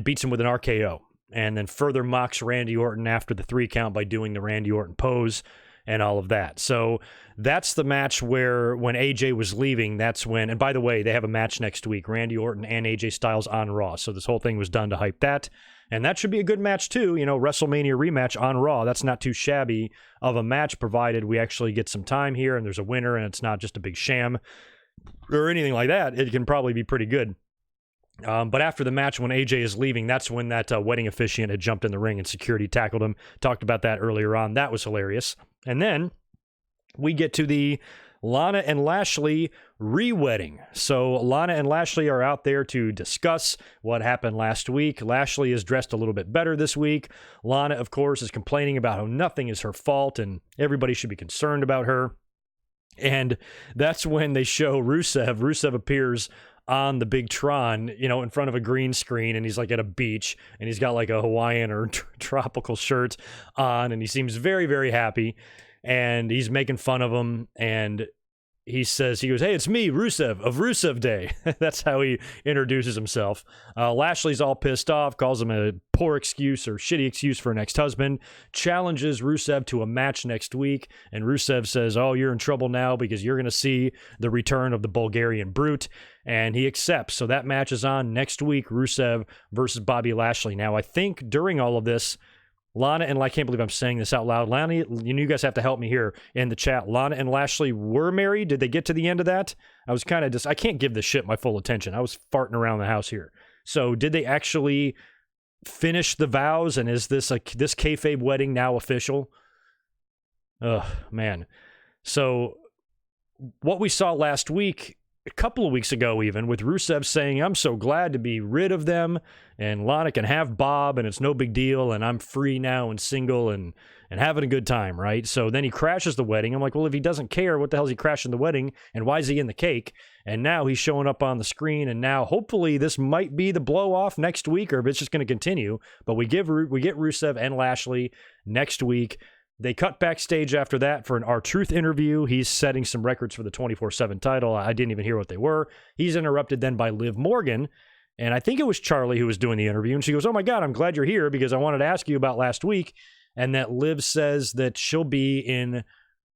[SPEAKER 1] beats him with an RKO. and then further mocks Randy Orton after the 3 count by doing the Randy Orton pose and all of that. So that's the match where when AJ was leaving, that's when, and by the way, they have a match next week, Randy Orton and AJ Styles on Raw. So this whole thing was done to hype that. And that should be a good match too, WrestleMania rematch on Raw. That's not too shabby of a match, provided we actually get some time here and there's a winner and it's not just a big sham or anything like that. It can probably be pretty good. But after the match, when AJ is leaving, that's when that wedding officiant had jumped in the ring and security tackled him. Talked about that earlier on. That was hilarious. And then we get to the Lana and Lashley re-wedding. So Lana and Lashley are out there to discuss what happened last week. Lashley is dressed a little bit better this week. Lana, of course, is complaining about how nothing is her fault and everybody should be concerned about her. And that's when they show Rusev. Rusev appears on the big Tron, in front of a green screen, and he's like at a beach, and he's got like a Hawaiian or tropical shirt on, and he seems very, very happy, and he's making fun of him, and he goes, hey, it's me, Rusev, of Rusev Day. That's how he introduces himself. Lashley's all pissed off, calls him a poor excuse or shitty excuse for an ex-husband, challenges Rusev to a match next week, and Rusev says, oh, you're in trouble now because you're going to see the return of the Bulgarian Brute, and he accepts. So that match is on next week, Rusev versus Bobby Lashley. Now, I think during all of this, Lana and I can't believe I'm saying this out loud. Lana, you guys have to help me here in the chat. Lana and Lashley were married. Did they get to the end of that? I was kind of I can't give this shit my full attention. I was farting around the house here. So did they actually finish the vows? And is this this kayfabe wedding now official? Ugh, man. So what we saw last week, a couple of weeks ago even, with Rusev saying, I'm so glad to be rid of them, and Lana can have Bob, and it's no big deal, and I'm free now and single and having a good time, right? So then he crashes the wedding. I'm like, well, if he doesn't care, what the hell is he crashing the wedding, and why is he in the cake? And now he's showing up on the screen, and now hopefully this might be the blow-off next week, or if it's just going to continue, but we get Rusev and Lashley next week. They cut backstage after that for an R-Truth interview. He's setting some records for the 24/7 title. I didn't even hear what they were. He's interrupted then by Liv Morgan, and I think it was Charlie who was doing the interview, and she goes, oh my God, I'm glad you're here because I wanted to ask you about last week, and that Liv says that she'll be in,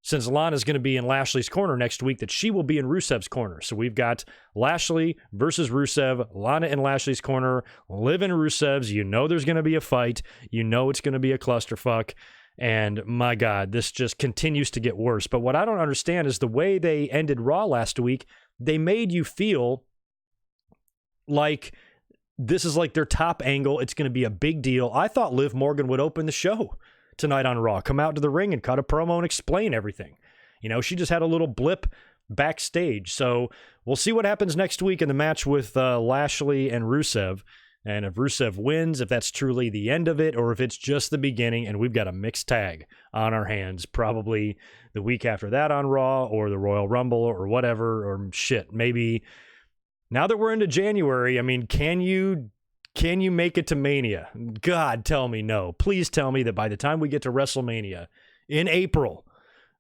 [SPEAKER 1] since Lana's going to be in Lashley's corner next week, that she will be in Rusev's corner. So we've got Lashley versus Rusev, Lana in Lashley's corner, Liv in Rusev's. You know there's going to be a fight. You know it's going to be a clusterfuck. And my God, this just continues to get worse. But what I don't understand is the way they ended Raw last week, they made you feel like this is like their top angle. It's going to be a big deal. I thought Liv Morgan would open the show tonight on Raw, come out to the ring and cut a promo and explain everything. She just had a little blip backstage. So we'll see what happens next week in the match with Lashley and Rusev. And if Rusev wins, if that's truly the end of it, or if it's just the beginning, and we've got a mixed tag on our hands, probably the week after that on Raw, or the Royal Rumble, or whatever, or shit, maybe. Now that we're into January, I mean, can you make it to Mania? God, tell me no. Please tell me that by the time we get to WrestleMania in April,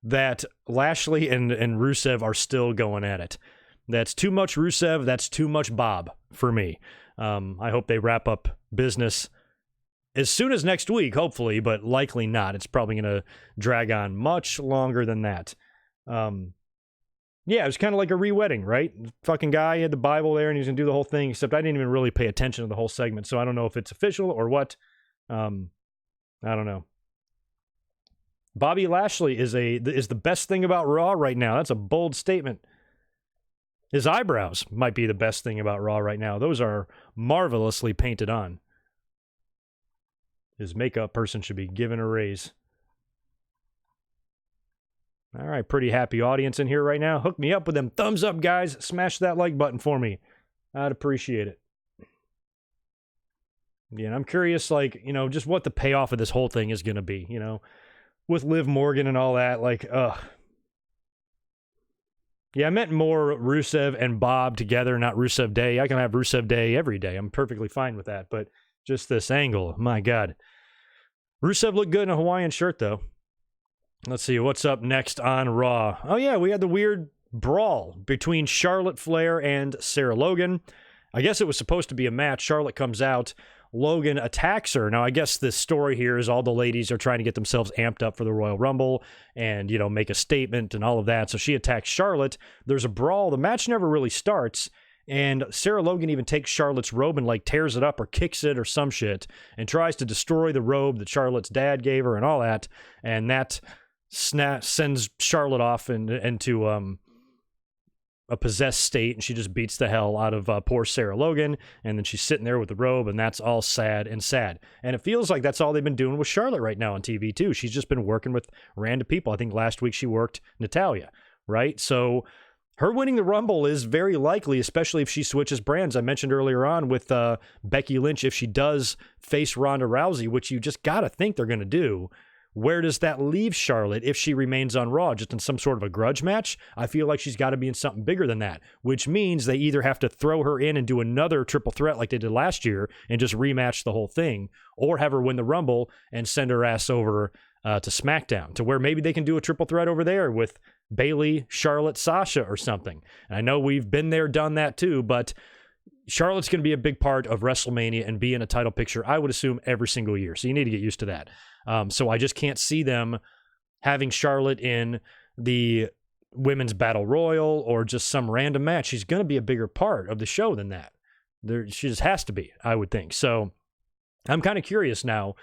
[SPEAKER 1] that Lashley and Rusev are still going at it. That's too much Rusev, that's too much Bob for me. I hope they wrap up business as soon as next week, hopefully, but likely not. It's probably going to drag on much longer than that. Yeah, it was kind of like a re-wedding, right? Fucking guy had the Bible there and he was going to do the whole thing, except I didn't even really pay attention to the whole segment, so I don't know if it's official or what. I don't know. Bobby Lashley is the best thing about Raw right now. That's a bold statement. His eyebrows might be the best thing about Raw right now. Those are marvelously painted on. His makeup person should be given a raise. All right, pretty happy audience in here right now. Hook me up with them thumbs up, guys. Smash that like button for me. I'd appreciate it. Yeah, and I'm curious, just what the payoff of this whole thing is going to be, with Liv Morgan and all that. Yeah, I meant more Rusev and Bob together, not Rusev Day. I can have Rusev Day every day. I'm perfectly fine with that. But just this angle, my God. Rusev looked good in a Hawaiian shirt, though. Let's see, what's up next on Raw? Oh, yeah, we had the weird brawl between Charlotte Flair and Sarah Logan. I guess it was supposed to be a match. Charlotte comes out. Logan attacks her. Now, I guess this story here is all the ladies are trying to get themselves amped up for the Royal Rumble and, you know, make a statement and all of that. So she attacks Charlotte. There's a brawl. The match never really starts. And Sarah Logan even takes Charlotte's robe and like tears it up or kicks it or some shit and tries to destroy the robe that Charlotte's dad gave her and all that. And that sends Charlotte off into a possessed state, and she just beats the hell out of poor Sarah Logan, and then she's sitting there with the robe, and that's all sad. And it feels like that's all they've been doing with Charlotte right now on TV too. She's just been working with random people. I think last week she worked Natalya, right? So her winning the Rumble is very likely, especially if she switches brands. I mentioned earlier on with Becky Lynch, if she does face Ronda Rousey, which you just got to think they're going to do. Where does that leave Charlotte if she remains on Raw? Just in some sort of a grudge match? I feel like she's got to be in something bigger than that, which means they either have to throw her in and do another triple threat like they did last year and just rematch the whole thing, or have her win the Rumble and send her ass over to SmackDown, to where maybe they can do a triple threat over there with Bayley, Charlotte, Sasha or something. And I know we've been there, done that too, but Charlotte's going to be a big part of WrestleMania and be in a title picture, I would assume, every single year. So you need to get used to that. So I just can't see them having Charlotte in the Women's Battle Royal or just some random match. She's going to be a bigger part of the show than that. She just has to be, I would think. So I'm kind of curious now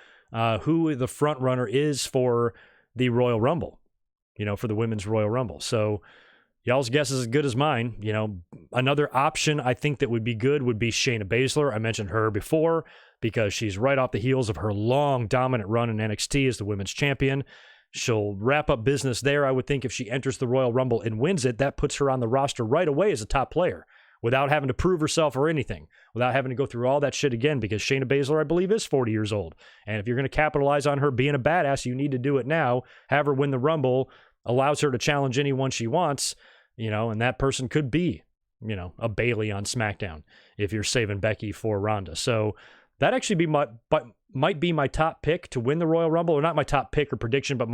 [SPEAKER 1] who the front runner is for the Royal Rumble, you know, for the Women's Royal Rumble. So y'all's guess is as good as mine. You know, another option I think that would be good would be Shayna Baszler. I mentioned her before because she's right off the heels of her long dominant run in NXT as the women's champion. She'll wrap up business there, I would think, if she enters the Royal Rumble and wins it. That puts her on the roster right away as a top player without having to prove herself or anything, without having to go through all that shit again, because Shayna Baszler, I believe, is 40 years old. And if you're going to capitalize on her being a badass, you need to do it now. Have her win the Rumble, allows her to challenge anyone she wants, you know, and that person could be, you know, a Bayley on SmackDown if you're saving Becky for Ronda. So that actually might be my top pick to win the Royal Rumble, or not my top pick or prediction, but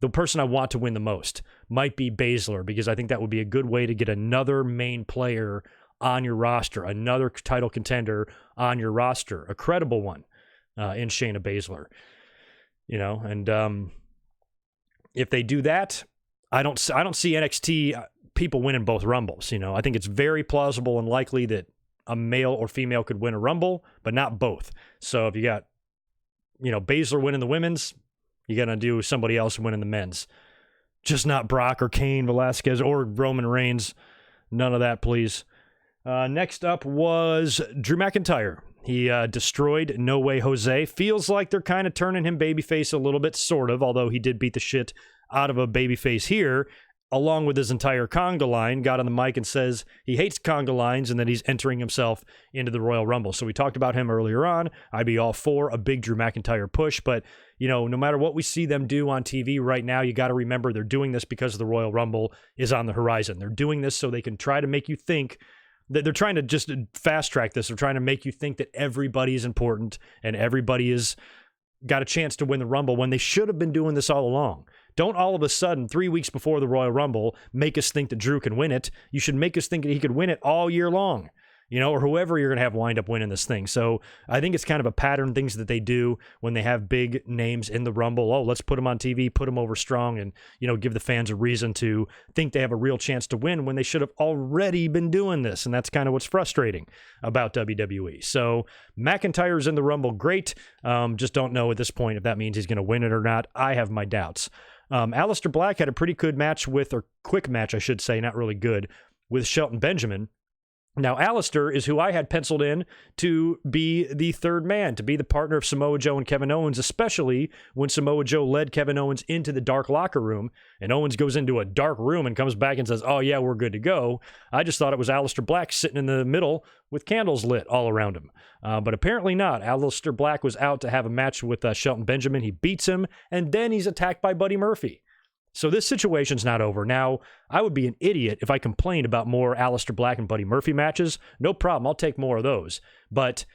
[SPEAKER 1] the person I want to win the most might be Baszler, because I think that would be a good way to get another main player on your roster, another title contender on your roster, a credible one in Shayna Baszler, you know, and if they do that, I don't see NXT people winning both Rumbles. You know, I think it's very plausible and likely that a male or female could win a Rumble, but not both. So if you got, you know, Baszler winning the women's, you got to do somebody else winning the men's. Just not Brock or Kane Velasquez or Roman Reigns. None of that, please. Next up was Drew McIntyre. He destroyed No Way Jose. Feels like they're kind of turning him babyface a little bit, sort of, although he did beat the shit out of a babyface here, along with his entire conga line. Got on the mic and says he hates conga lines and that he's entering himself into the Royal Rumble. So we talked about him earlier on. I'd be all for a big Drew McIntyre push, but, you know, no matter what we see them do on TV right now, you got to remember they're doing this because the Royal Rumble is on the horizon. They're doing this so they can try to make you think that they're trying to just fast track this. They're trying to make you think that everybody is important and everybody is got a chance to win the Rumble when they should have been doing this all along. Don't all of a sudden, 3 weeks before the Royal Rumble, make us think that Drew can win it. You should make us think that he could win it all year long, you know, or whoever you're going to have wind up winning this thing. So I think it's kind of a pattern, things that they do when they have big names in the Rumble. Oh, let's put them on TV, put them over strong, and, you know, give the fans a reason to think they have a real chance to win when they should have already been doing this. And that's kind of what's frustrating about WWE. So McIntyre's in the Rumble, great. Just don't know at this point if that means he's going to win it or not. I have my doubts. Aleister Black had a pretty good match or quick match, I should say, not really good, with Shelton Benjamin. Now, Aleister is who I had penciled in to be the third man, to be the partner of Samoa Joe and Kevin Owens, especially when Samoa Joe led Kevin Owens into the dark locker room, and Owens goes into a dark room and comes back and says, oh, yeah, we're good to go. I just thought it was Aleister Black sitting in the middle with candles lit all around him. But apparently not. Aleister Black was out to have a match with Shelton Benjamin. He beats him, and then he's attacked by Buddy Murphy. So this situation's not over. Now, I would be an idiot if I complained about more Aleister Black and Buddy Murphy matches. No problem. I'll take more of those. But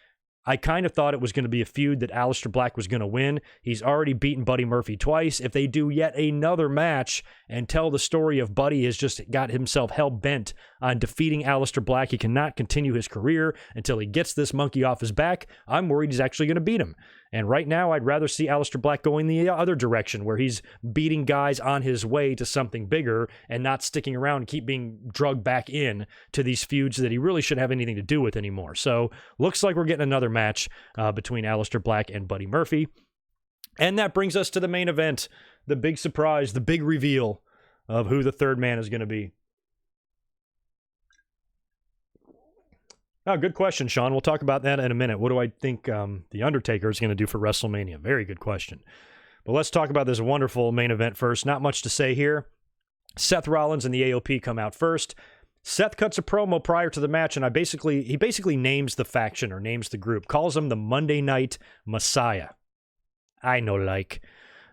[SPEAKER 1] I kind of thought it was going to be a feud that Aleister Black was going to win. He's already beaten Buddy Murphy twice. If they do yet another match and tell the story of Buddy has just got himself hell-bent on defeating Aleister Black, he cannot continue his career until he gets this monkey off his back, I'm worried he's actually going to beat him. And right now, I'd rather see Aleister Black going the other direction, where he's beating guys on his way to something bigger and not sticking around and keep being drugged back in to these feuds that he really shouldn't have anything to do with anymore. So, looks like we're getting another match between Aleister Black and Buddy Murphy. And that brings us to the main event, the big surprise, the big reveal of who the third man is going to be. Oh, good question, Sean. We'll talk about that in a minute. What do I think The Undertaker is going to do for WrestleMania? Very good question. But let's talk about this wonderful main event first. Not much to say here. Seth Rollins and the AOP come out first. Seth cuts a promo prior to the match, and he basically names the faction or names the group, calls them the Monday Night Messiah. I know, like.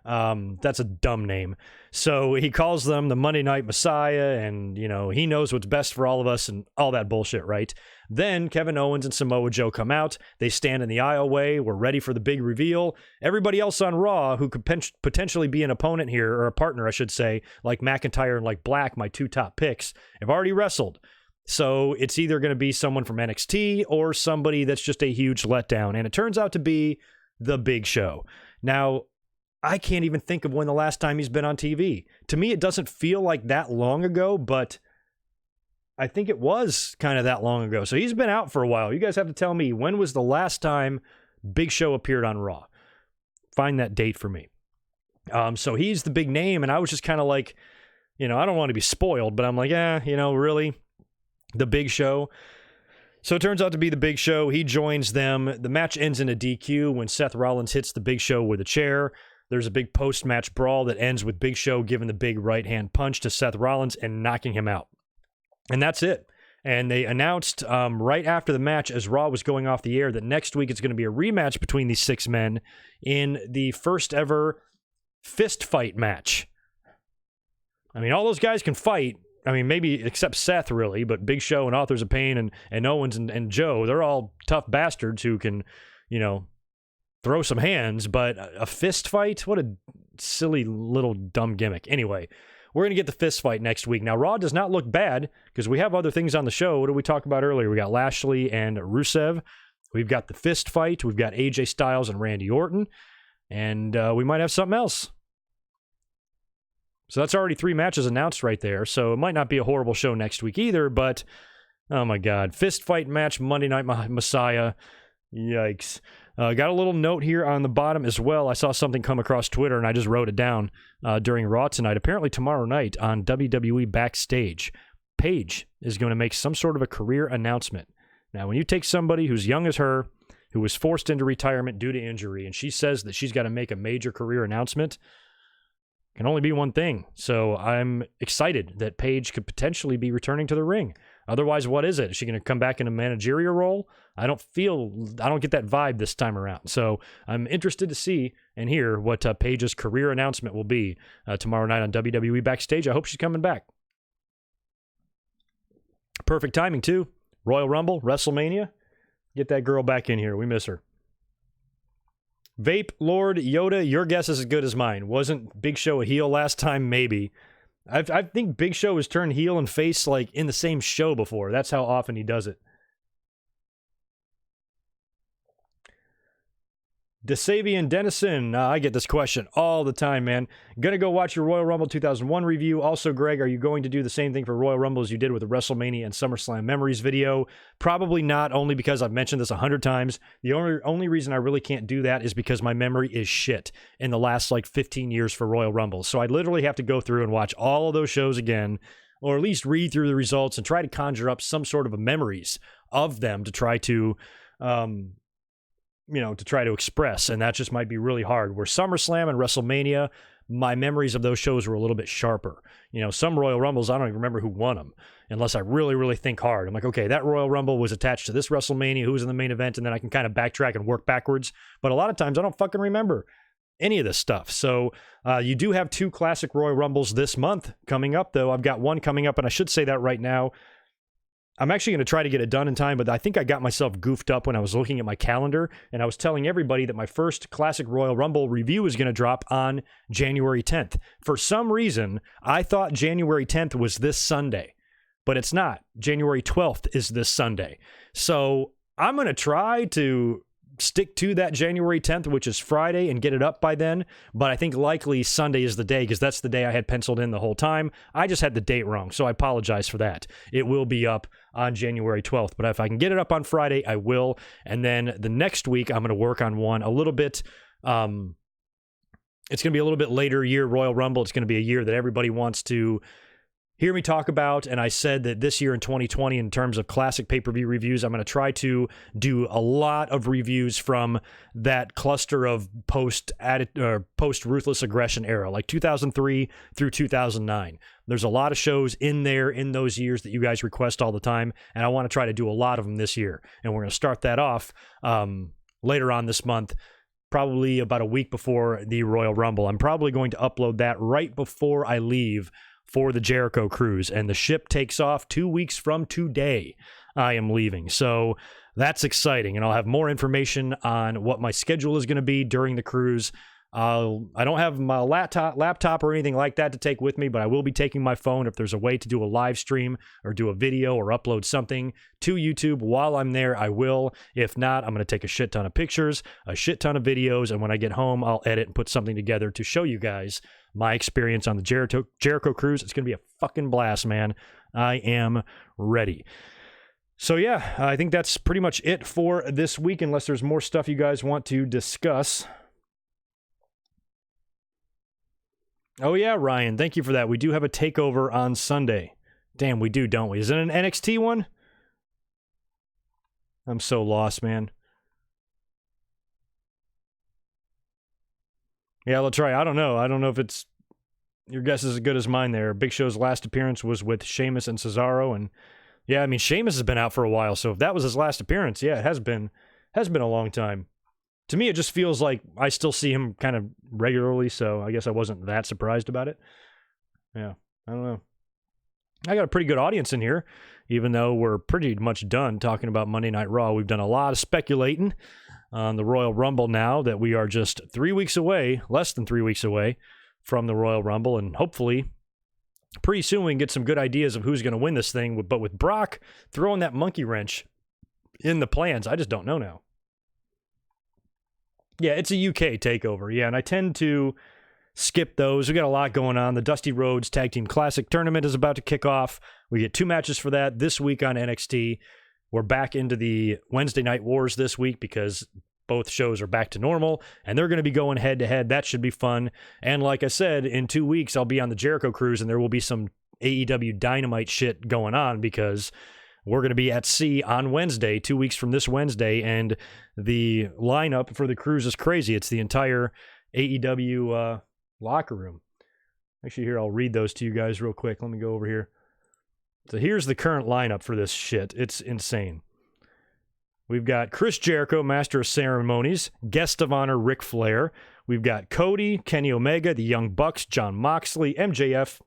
[SPEAKER 1] That's a dumb name. So he calls them the Monday Night Messiah, and, you know, he knows what's best for all of us and all that bullshit, right? Then Kevin Owens and Samoa Joe come out. They stand in the aisleway. We're ready for the big reveal. Everybody else on Raw who could potentially be an opponent here, or a partner, I should say, like McIntyre and like Black, my two top picks, have already wrestled. So it's either going to be someone from NXT or somebody that's just a huge letdown. And it turns out to be the Big Show. Now, I can't even think of when the last time he's been on TV. To me, it doesn't feel like that long ago, but I think it was kind of that long ago. So he's been out for a while. You guys have to tell me, when was the last time Big Show appeared on Raw? Find that date for me. So he's the big name, and I was just kind of like, you know, I don't want to be spoiled, but I'm like, you know, really? The Big Show? So it turns out to be the Big Show. He joins them. The match ends in a DQ when Seth Rollins hits the Big Show with a chair. There's a big post-match brawl that ends with Big Show giving the big right-hand punch to Seth Rollins and knocking him out. And that's it. And they announced right after the match, as Raw was going off the air, that next week it's going to be a rematch between these six men in the first ever fist fight match. I mean, all those guys can fight. I mean, maybe except Seth, really, but Big Show and Authors of Pain and Owens and Joe, they're all tough bastards who can, you know, throw some hands, but a fist fight? What a silly little dumb gimmick. Anyway, we're going to get the fist fight next week. Now, Raw does not look bad because we have other things on the show. What did we talk about earlier? We got Lashley and Rusev. We've got the fist fight. We've got AJ Styles and Randy Orton. And we might have something else. So that's already 3 matches announced right there. So it might not be a horrible show next week either, but oh my God. Fist fight match, Monday Night Messiah. Yikes. Got a little note here on the bottom as well. I saw something come across Twitter, and I just wrote it down during Raw tonight. Apparently tomorrow night on WWE Backstage, Paige is going to make some sort of a career announcement. Now, when you take somebody who's young as her, who was forced into retirement due to injury, and she says that she's got to make a major career announcement, can only be one thing. So I'm excited that Paige could potentially be returning to the ring. Otherwise, what is it? Is she going to come back in a managerial role? I don't get that vibe this time around. So I'm interested to see and hear what Paige's career announcement will be tomorrow night on WWE Backstage. I hope she's coming back. Perfect timing, too. Royal Rumble, WrestleMania. Get that girl back in here. We miss her. Vape Lord Yoda, your guess is as good as mine. Wasn't Big Show a heel last time? Maybe. I think Big Show has turned heel and face like in the same show before. That's how often he does it. DeSavian Dennison, I get this question all the time, man. Gonna go watch your Royal Rumble 2001 review. Also, Greg, are you going to do the same thing for Royal Rumble as you did with the WrestleMania and SummerSlam Memories video? Probably not, only because I've mentioned this 100 times. The only reason I really can't do that is because my memory is shit in the last like 15 years for Royal Rumble. So I literally have to go through and watch all of those shows again, or at least read through the results and try to conjure up some sort of a memories of them to try to express, and that just might be really hard. Where SummerSlam and WrestleMania, my memories of those shows were a little bit sharper. You know, some Royal Rumbles, I don't even remember who won them, unless I really, really think hard. I'm like, okay, that Royal Rumble was attached to this WrestleMania, who was in the main event, and then I can kind of backtrack and work backwards. But a lot of times, I don't fucking remember any of this stuff. So you do have 2 classic Royal Rumbles this month coming up, though. I've got one coming up, and I should say that right now. I'm actually going to try to get it done in time, but I think I got myself goofed up when I was looking at my calendar, and I was telling everybody that my first Classic Royal Rumble review is going to drop on January 10th. For some reason, I thought January 10th was this Sunday, but it's not. January 12th is this Sunday. So I'm going to try to stick to that January 10th, which is Friday, and get it up by then. But I think likely Sunday is the day, because that's the day I had penciled in the whole time. I just had the date wrong, so I apologize for that. It will be up on January 12th, but if I can get it up on Friday, I will. And then the next week, I'm going to work on one a little bit. It's going to be a little bit later year Royal Rumble. It's going to be a year that everybody wants to hear me talk about, and I said that this year in 2020, in terms of classic pay-per-view reviews, I'm going to try to do a lot of reviews from that cluster of post-Ruthless Aggression era, like 2003 through 2009. There's a lot of shows in there in those years that you guys request all the time, and I want to try to do a lot of them this year. And we're going to start that off later on this month, probably about a week before the Royal Rumble. I'm probably going to upload that right before I leave for the Jericho cruise, and the ship takes off 2 weeks from today. I am leaving, so that's exciting, and I'll have more information on what my schedule is going to be during the cruise. I don't have my laptop or anything like that to take with me, but I will be taking my phone if there's a way to do a live stream or do a video or upload something to YouTube while I'm there. I will. If not, I'm going to take a shit ton of pictures, a shit ton of videos, and when I get home, I'll edit and put something together to show you guys my experience on the Jericho cruise. It's going to be a fucking blast, man. I am ready. So yeah, I think that's pretty much it for this week, unless there's more stuff you guys want to discuss. Oh yeah, Ryan, thank you for that. We do have a takeover on Sunday. Damn, we do, don't we? Is it an NXT one? I'm so lost, man. Yeah, let's try. I don't know. I don't know if it's... Your guess is as good as mine there. Big Show's last appearance was with Sheamus and Cesaro, and yeah, I mean, Sheamus has been out for a while, so if that was his last appearance, yeah, it has been a long time. To me, it just feels like I still see him kind of regularly, so I guess I wasn't that surprised about it. Yeah, I don't know. I got a pretty good audience in here, even though we're pretty much done talking about Monday Night Raw. We've done a lot of speculating on the Royal Rumble now that we are just 3 weeks away, less than 3 weeks away from the Royal Rumble, and hopefully pretty soon we can get some good ideas of who's going to win this thing. But with Brock throwing that monkey wrench in the plans, I just don't know now. Yeah, it's a UK takeover. Yeah, and I tend to skip those. We got a lot going on. The Dusty Rhodes Tag Team Classic Tournament is about to kick off. We get 2 matches for that this week on NXT. We're back into the Wednesday Night Wars this week because both shows are back to normal, and they're going to be going head-to-head. That should be fun. And like I said, in 2 weeks, I'll be on the Jericho cruise, and there will be some AEW Dynamite shit going on because we're going to be at sea on Wednesday, 2 weeks from this Wednesday, and the lineup for the cruise is crazy. It's the entire AEW locker room. Actually, here, I'll read those to you guys real quick. Let me go over here. So here's the current lineup for this shit. It's insane. We've got Chris Jericho, Master of Ceremonies, Guest of Honor, Ric Flair. We've got Cody, Kenny Omega, the Young Bucks, Jon Moxley, MJF,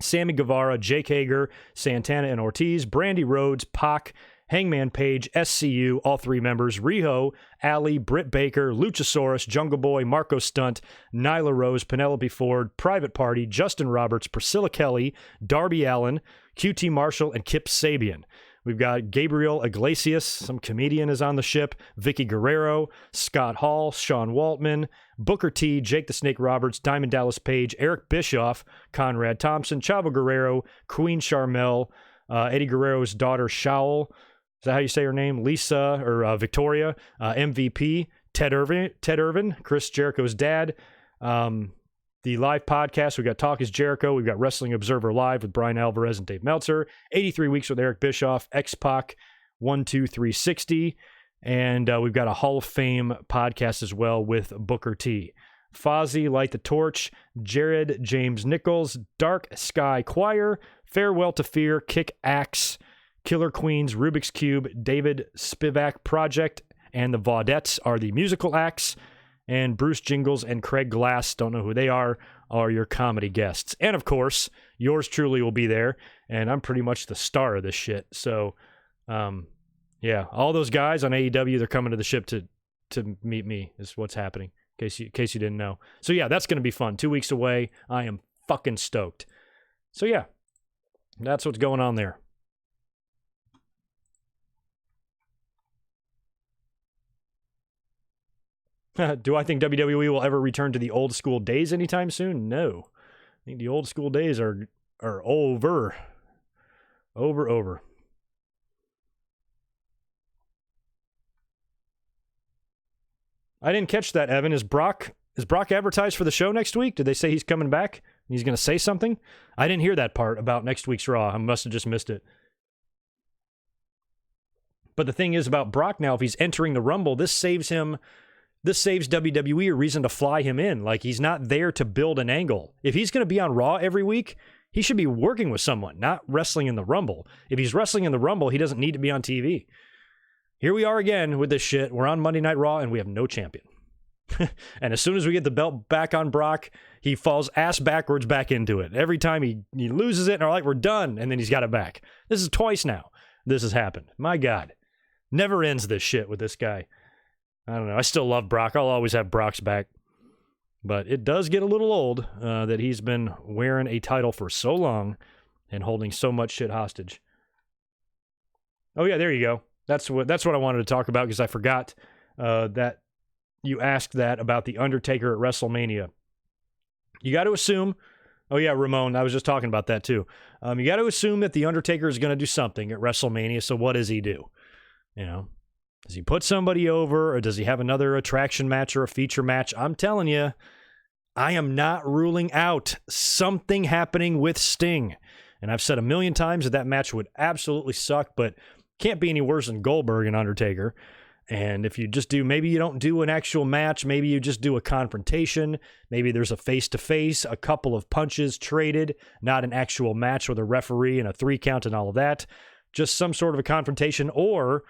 [SPEAKER 1] Sammy Guevara, Jake Hager, Santana and Ortiz, Brandy Rhodes, Pac, Hangman Page, SCU, all 3 members, Riho, Ali, Britt Baker, Luchasaurus, Jungle Boy, Marco Stunt, Nyla Rose, Penelope Ford, Private Party, Justin Roberts, Priscilla Kelly, Darby Allin, QT Marshall, and Kip Sabian. We've got Gabriel Iglesias, some comedian is on the ship, Vicky Guerrero, Scott Hall, Sean Waltman, Booker T, Jake the Snake Roberts, Diamond Dallas Page, Eric Bischoff, Conrad Thompson, Chavo Guerrero, Queen Charmel, Eddie Guerrero's daughter Shaul, is that how you say her name? Lisa, or Victoria, MVP, Ted Irvin, Chris Jericho's dad, the live podcast, we've got Talk is Jericho. We've got Wrestling Observer Live with Brian Alvarez and Dave Meltzer. 83 Weeks with Eric Bischoff, X-Pac, 12360. And we've got a Hall of Fame podcast as well with Booker T. Fozzy, Light the Torch, Jared James Nichols, Dark Sky Choir, Farewell to Fear, Kick Axe, Killer Queens, Rubik's Cube, David Spivak Project, and the Vaudettes are the musical acts. And Bruce Jingles and Craig Glass, don't know who they are your comedy guests. And of course, yours truly will be there, and I'm pretty much the star of this shit. So, yeah, all those guys on AEW, they're coming to the ship to meet me, is what's happening, in case you didn't know. So, yeah, that's going to be fun. 2 weeks away. I am fucking stoked. So, yeah, that's what's going on there. Do I think WWE will ever return to the old school days anytime soon? No. I think the old school days are over. Over. I didn't catch that, Evan. Is Brock advertised for the show next week? Did they say he's coming back and he's going to say something? I didn't hear that part about next week's Raw. I must have just missed it. But the thing is about Brock now, if he's entering the Rumble, this saves WWE a reason to fly him in. Like, he's not there to build an angle. If he's going to be on Raw every week, he should be working with someone, not wrestling in the Rumble. If he's wrestling in the Rumble, he doesn't need to be on TV. Here we are again with this shit. We're on Monday Night Raw, and we have no champion. And as soon as we get the belt back on Brock, he falls ass backwards back into it. Every time he loses it, and we're like, we're done, and then he's got it back. This is twice now this has happened. My God. Never ends this shit with this guy. I don't know. I still love Brock. I'll always have Brock's back. But it does get a little old that he's been wearing a title for so long and holding so much shit hostage. Oh, yeah, there you go. That's what I wanted to talk about, because I forgot that you asked that about The Undertaker at WrestleMania. You got to assume... Oh, yeah, Ramon, I was just talking about that, too. You got to assume that The Undertaker is going to do something at WrestleMania, so what does he do? You know? Does he put somebody over, or does he have another attraction match or a feature match? I'm telling you, I am not ruling out something happening with Sting. And I've said a million times that match would absolutely suck, but can't be any worse than Goldberg and Undertaker. And if you just do, maybe you don't do an actual match, maybe you just do a confrontation, maybe there's a face-to-face, a couple of punches traded, not an actual match with a referee and a 3 count and all of that, just some sort of a confrontation, or...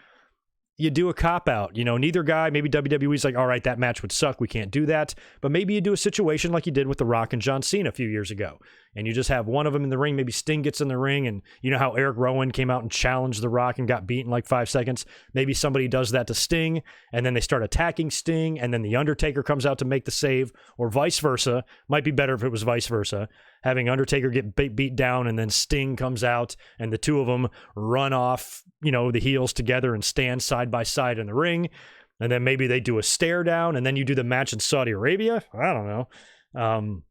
[SPEAKER 1] you do a cop-out. You know, neither guy, maybe WWE's like, all right, that match would suck, we can't do that. But maybe you do a situation like you did with The Rock and John Cena a few years ago. And you just have one of them in the ring, maybe Sting gets in the ring, and you know how Eric Rowan came out and challenged The Rock and got beat in like 5 seconds? Maybe somebody does that to Sting, and then they start attacking Sting, and then The Undertaker comes out to make the save, or vice versa. Might be better if it was vice versa. Having Undertaker get beat down, and then Sting comes out, and the two of them run off, you know, the heels together and stand side by side in the ring. And then maybe they do a stare down, and then you do the match in Saudi Arabia. I don't know.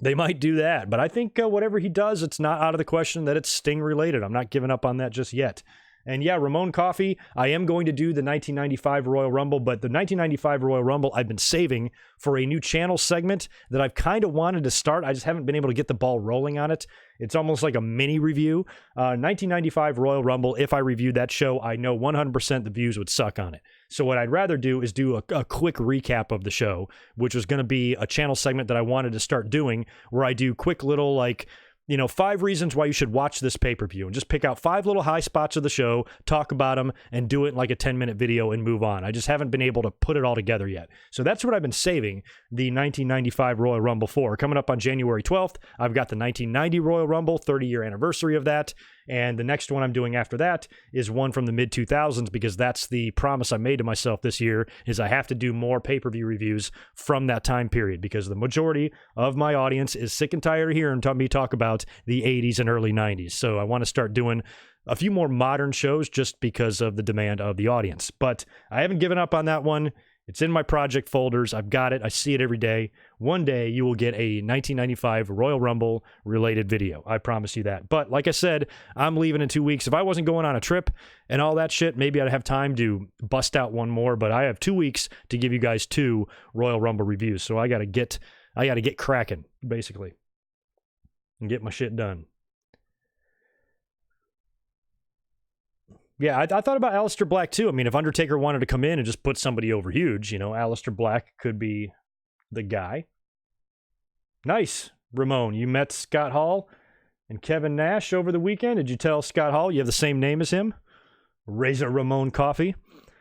[SPEAKER 1] They might do that, but I think whatever he does, it's not out of the question that it's Sting related. I'm not giving up on that just yet. And yeah, Ramon Coffey, I am going to do the 1995 Royal Rumble, but the 1995 Royal Rumble I've been saving for a new channel segment that I've kind of wanted to start. I just haven't been able to get the ball rolling on it. It's almost like a mini review. 1995 Royal Rumble, if I reviewed that show, I know 100% the views would suck on it. So what I'd rather do is do a quick recap of the show, which was going to be a channel segment that I wanted to start doing, where I do quick little, like, you know, 5 reasons why you should watch this pay-per-view, and just pick out 5 little high spots of the show, talk about them, and do it in like a 10-minute video and move on. I just haven't been able to put it all together yet. So that's what I've been saving the 1995 Royal Rumble for. Coming up on January 12th, I've got the 1990 Royal Rumble, 30-year anniversary of that. And the next one I'm doing after that is one from the mid-2000s, because that's the promise I made to myself this year, is I have to do more pay-per-view reviews from that time period, because the majority of my audience is sick and tired of hearing me talk about the 80s and early 90s. So I want to start doing a few more modern shows just because of the demand of the audience. But I haven't given up on that one. It's in my project folders. I've got it. I see it every day. One day you will get a 1995 Royal Rumble related video. I promise you that. But like I said, I'm leaving in 2 weeks. If I wasn't going on a trip and all that shit, maybe I'd have time to bust out one more. But I have 2 weeks to give you guys 2 Royal Rumble reviews. So I got to get cracking, basically, and get my shit done. Yeah, I thought about Aleister Black too. I mean, if Undertaker wanted to come in and just put somebody over huge, you know, Aleister Black could be the guy. Nice, Ramon. You met Scott Hall and Kevin Nash over the weekend. Did you tell Scott Hall you have the same name as him? Razor Ramon Coffee.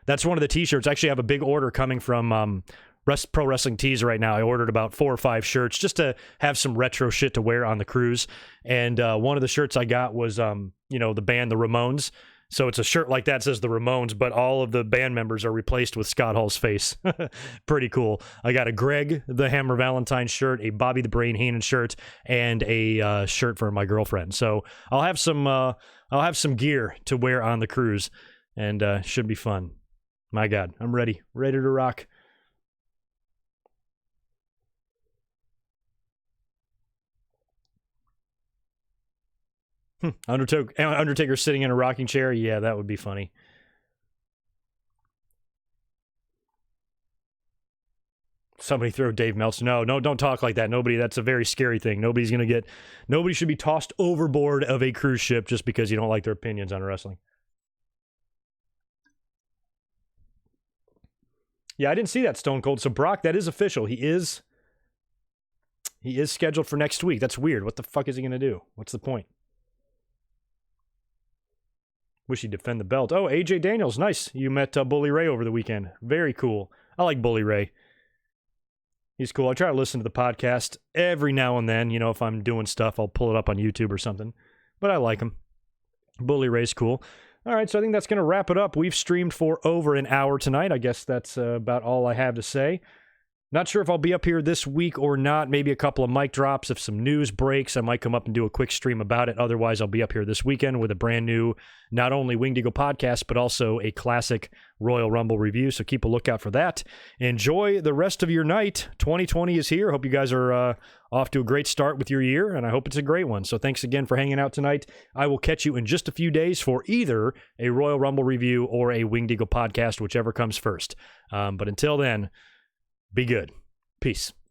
[SPEAKER 1] That's one of the t-shirts. Actually, I have a big order coming from Pro Wrestling Tees right now. I ordered about 4 or 5 shirts just to have some retro shit to wear on the cruise. And one of the shirts I got was, the band, the Ramones. So it's a shirt like that, says the Ramones, but all of the band members are replaced with Scott Hall's face. Pretty cool. I got a Greg the Hammer Valentine shirt, a Bobby the Brain Heenan shirt, and a shirt for my girlfriend. So I'll have some gear to wear on the cruise, and should be fun. My God, I'm ready to rock. Undertaker sitting in a rocking chair. Yeah, that would be funny. Somebody throw Dave Meltzer. No, don't talk like that. That's a very scary thing. Nobody should be tossed overboard of a cruise ship just because you don't like their opinions on wrestling. Yeah, I didn't see that, Stone Cold. So Brock, that is official. He is scheduled for next week. That's weird. What the fuck is he going to do? What's the point? Wish he'd defend the belt. Oh, AJ Daniels. Nice. You met Bully Ray over the weekend. Very cool. I like Bully Ray. He's cool. I try to listen to the podcast every now and then. If I'm doing stuff, I'll pull it up on YouTube or something. But I like him. Bully Ray's cool. All right, so I think that's going to wrap it up. We've streamed for over an hour tonight. I guess that's about all I have to say. Not sure if I'll be up here this week or not. Maybe a couple of mic drops. If some news breaks, I might come up and do a quick stream about it. Otherwise, I'll be up here this weekend with a brand new, not only Winged Eagle podcast, but also a classic Royal Rumble review. So keep a lookout for that. Enjoy the rest of your night. 2020 is here. Hope you guys are off to a great start with your year, and I hope it's a great one. So thanks again for hanging out tonight. I will catch you in just a few days for either a Royal Rumble review or a Winged Eagle podcast, whichever comes first. But until then, be good. Peace.